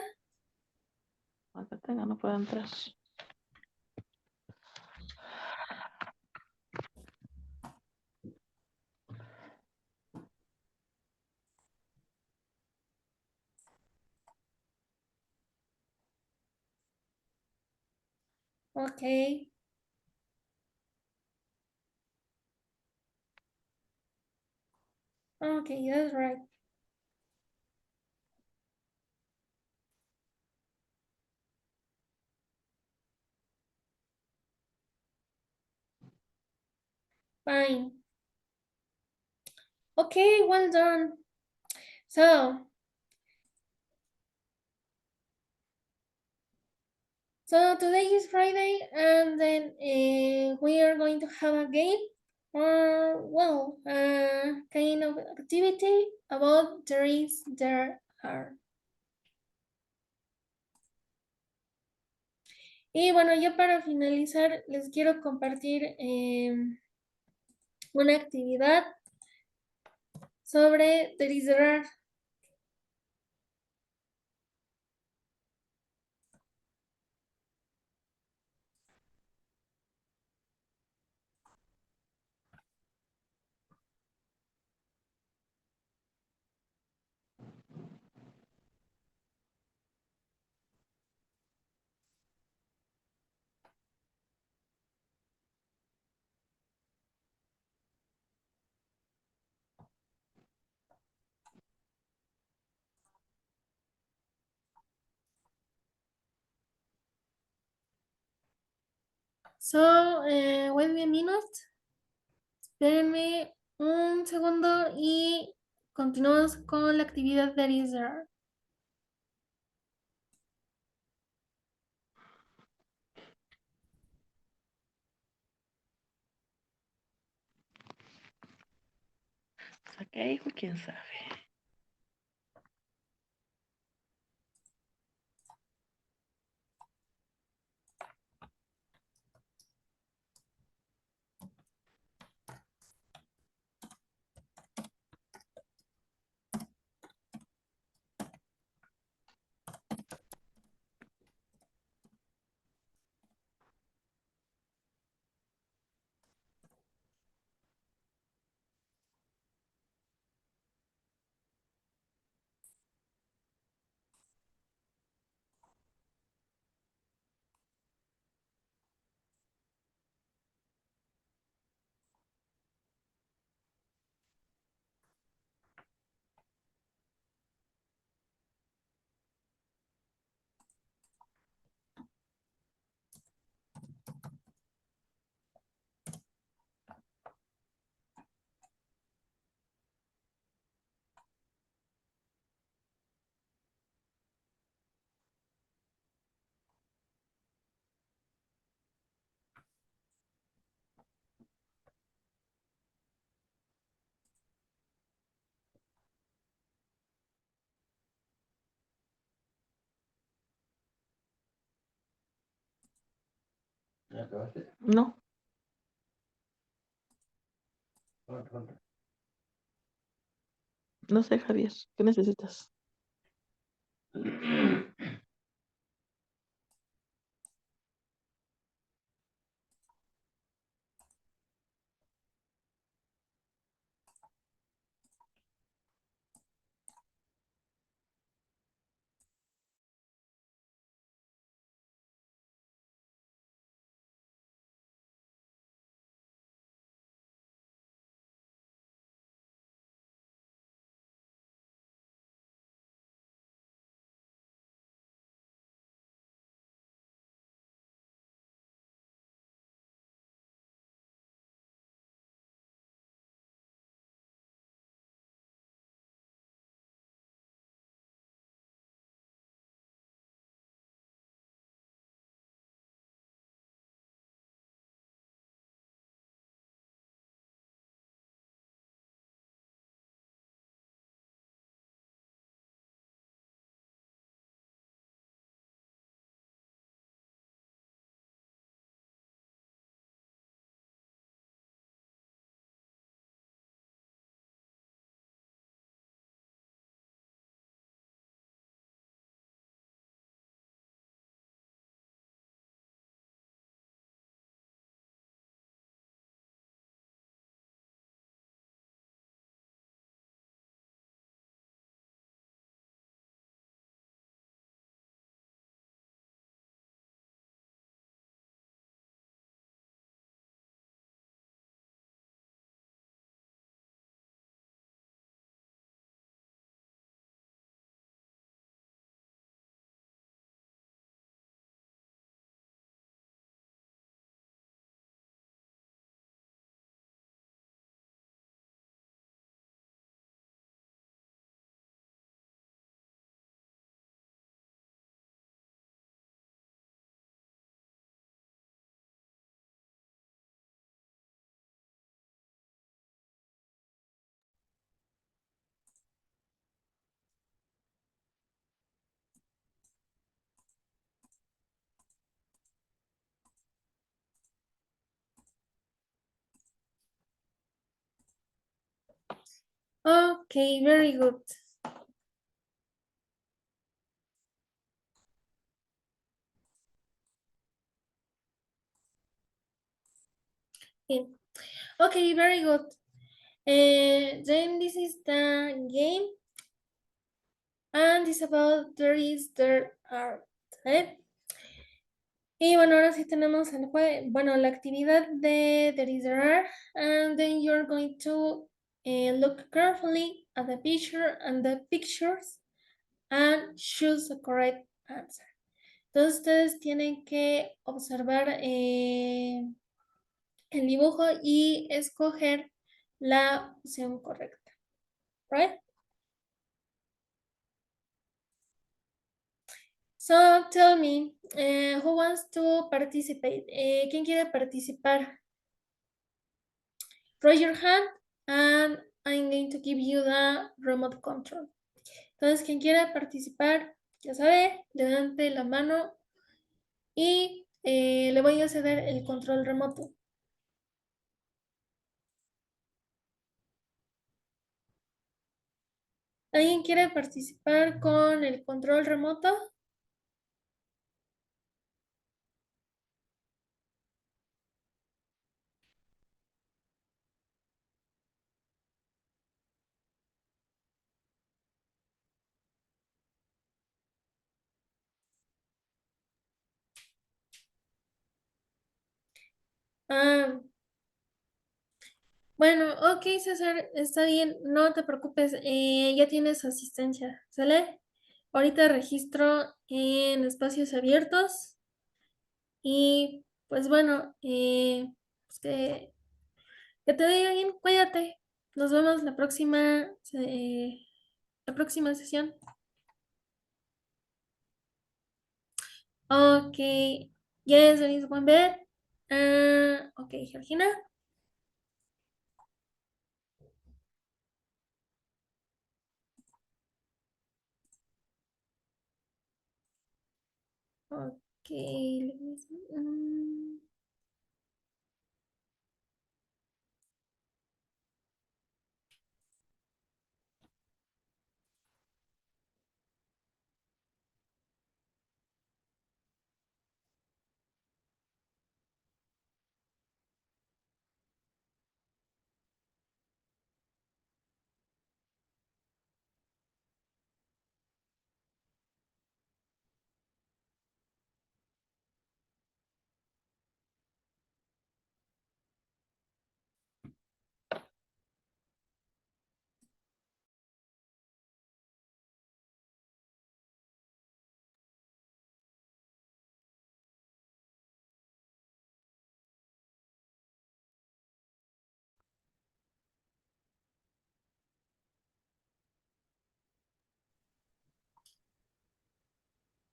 Acá tenga, no puedo entrar. Okay. Okay, that's right. Fine. Okay, well done. So, today is Friday, and then we are going to have a game, or well, kind of activity about there is, there are. Y bueno, ya para finalizar, les quiero compartir una actividad sobre there is, there are. So, wait a minute. Espérenme un segundo y continuamos con la actividad that is there. ¿Saqué hijo? ¿Quién sabe? No. No sé, Javier. ¿Qué necesitas? Okay, very good. Okay, okay, very good. Then this is the game, and it's about there is there are. ¿Eh? Y bueno, ahora sí tenemos el juego, bueno, la actividad de there is there are, and then you're going to look carefully at the picture and the pictures and choose the correct answer. Entonces ustedes tienen que observar el dibujo y escoger la opción correcta, right? So tell me, who wants to participate? ¿Quién quiere participar? Raise your hand and I'm going to give you the remote control. Entonces, quien quiera participar, ya sabe, levante la mano y le voy a ceder el control remoto. ¿Alguien quiere participar con el control remoto? Ah, bueno, ok, César, está bien, no te preocupes, ya tienes asistencia, ¿sale? Ahorita registro en espacios abiertos y pues bueno, pues que te vaya bien, cuídate. Nos vemos la próxima sesión. Ok, yes, there is one bed. Ok, Georgina. Ok, let me see.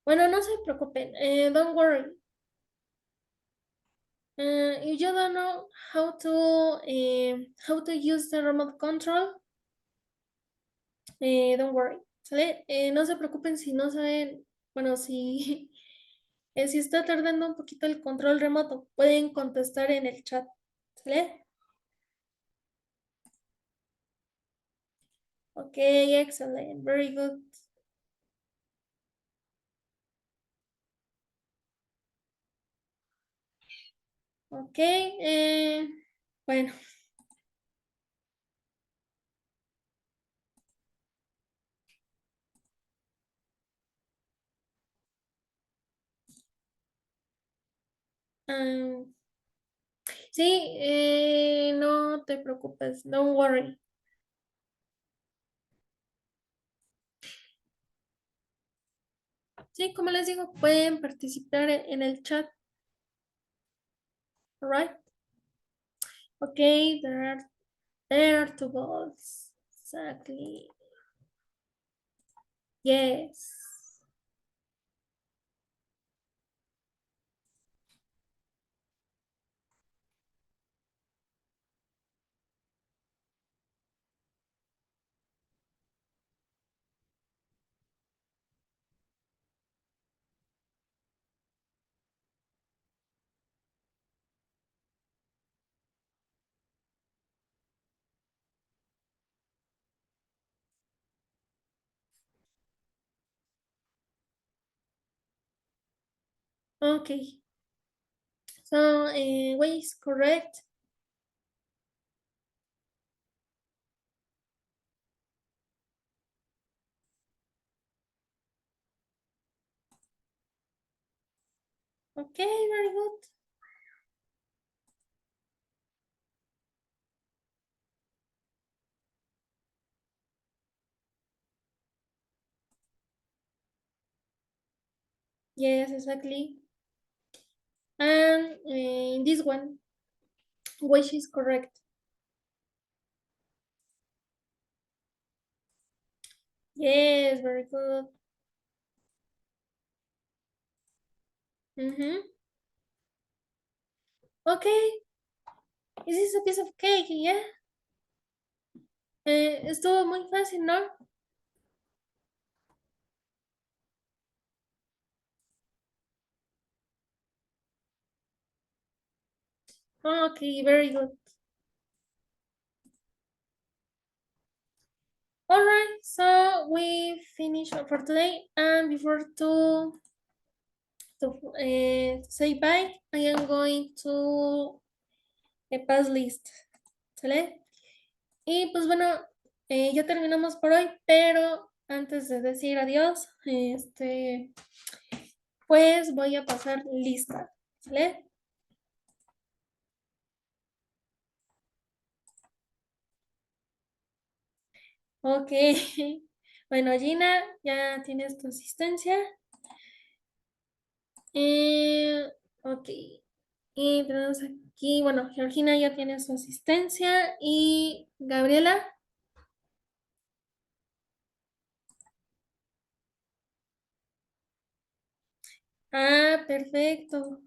Bueno, no se preocupen, don't worry. If you don't know how to use the remote control, don't worry, ¿sale? No se preocupen si no saben, bueno, si, si está tardando un poquito el control remoto, pueden contestar en el chat, ¿sale? Ok, excellent, very good. Ok, bueno. ah, sí, no te preocupes, don't worry. Sí, como les digo, pueden participar en el chat, alright? Okay, there are two balls. Exactly. Yes. Okay. So, what is correct? Okay, very good. Yes, exactly. And this one, which is correct? Yes, very good. Mm-hmm. Okay, this is a piece of cake, yeah. Estuvo muy fácil, ¿no? Okay, very good. All right, so we finish for today. And before to say bye, I am going to a pass list. ¿Sale? Y pues bueno, ya terminamos por hoy, pero antes de decir adiós, pues voy a pasar lista. ¿Sale? Ok. Bueno, Gina, ya tienes tu asistencia. Ok. Y tenemos aquí, bueno, Georgina ya tiene su asistencia. Y Gabriela. Ah, perfecto.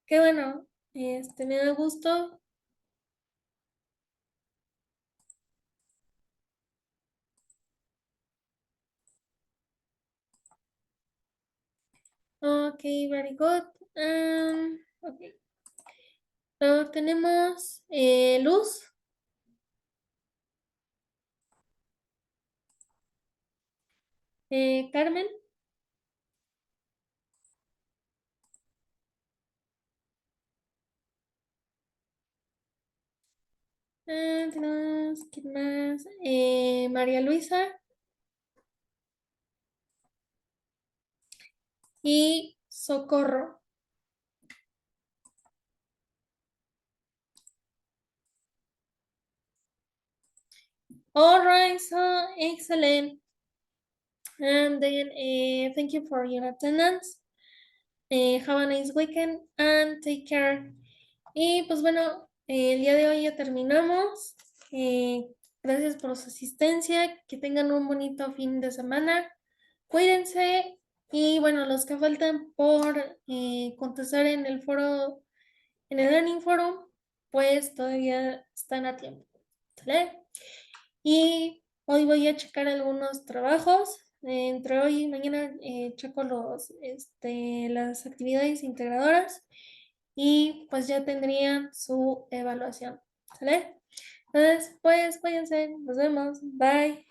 Qué bueno. Me da gusto. Ok, very good. Ok. Luego tenemos Luz, Carmen. Tenemos, ¿quién más? María Luisa y Socorro. All right, so excellent. And then thank you for your attendance. Have a nice weekend and take care. Y pues bueno, el día de hoy ya terminamos. Gracias por su asistencia. Que tengan un bonito fin de semana. Cuídense. Y bueno, los que faltan por contestar en el foro, en el Learning Forum, pues todavía están a tiempo. ¿Sale? Y hoy voy a checar algunos trabajos. Entre hoy y mañana checo las actividades integradoras y pues ya tendrían su evaluación. ¿Sale? Entonces, pues cuídense. Nos vemos. Bye.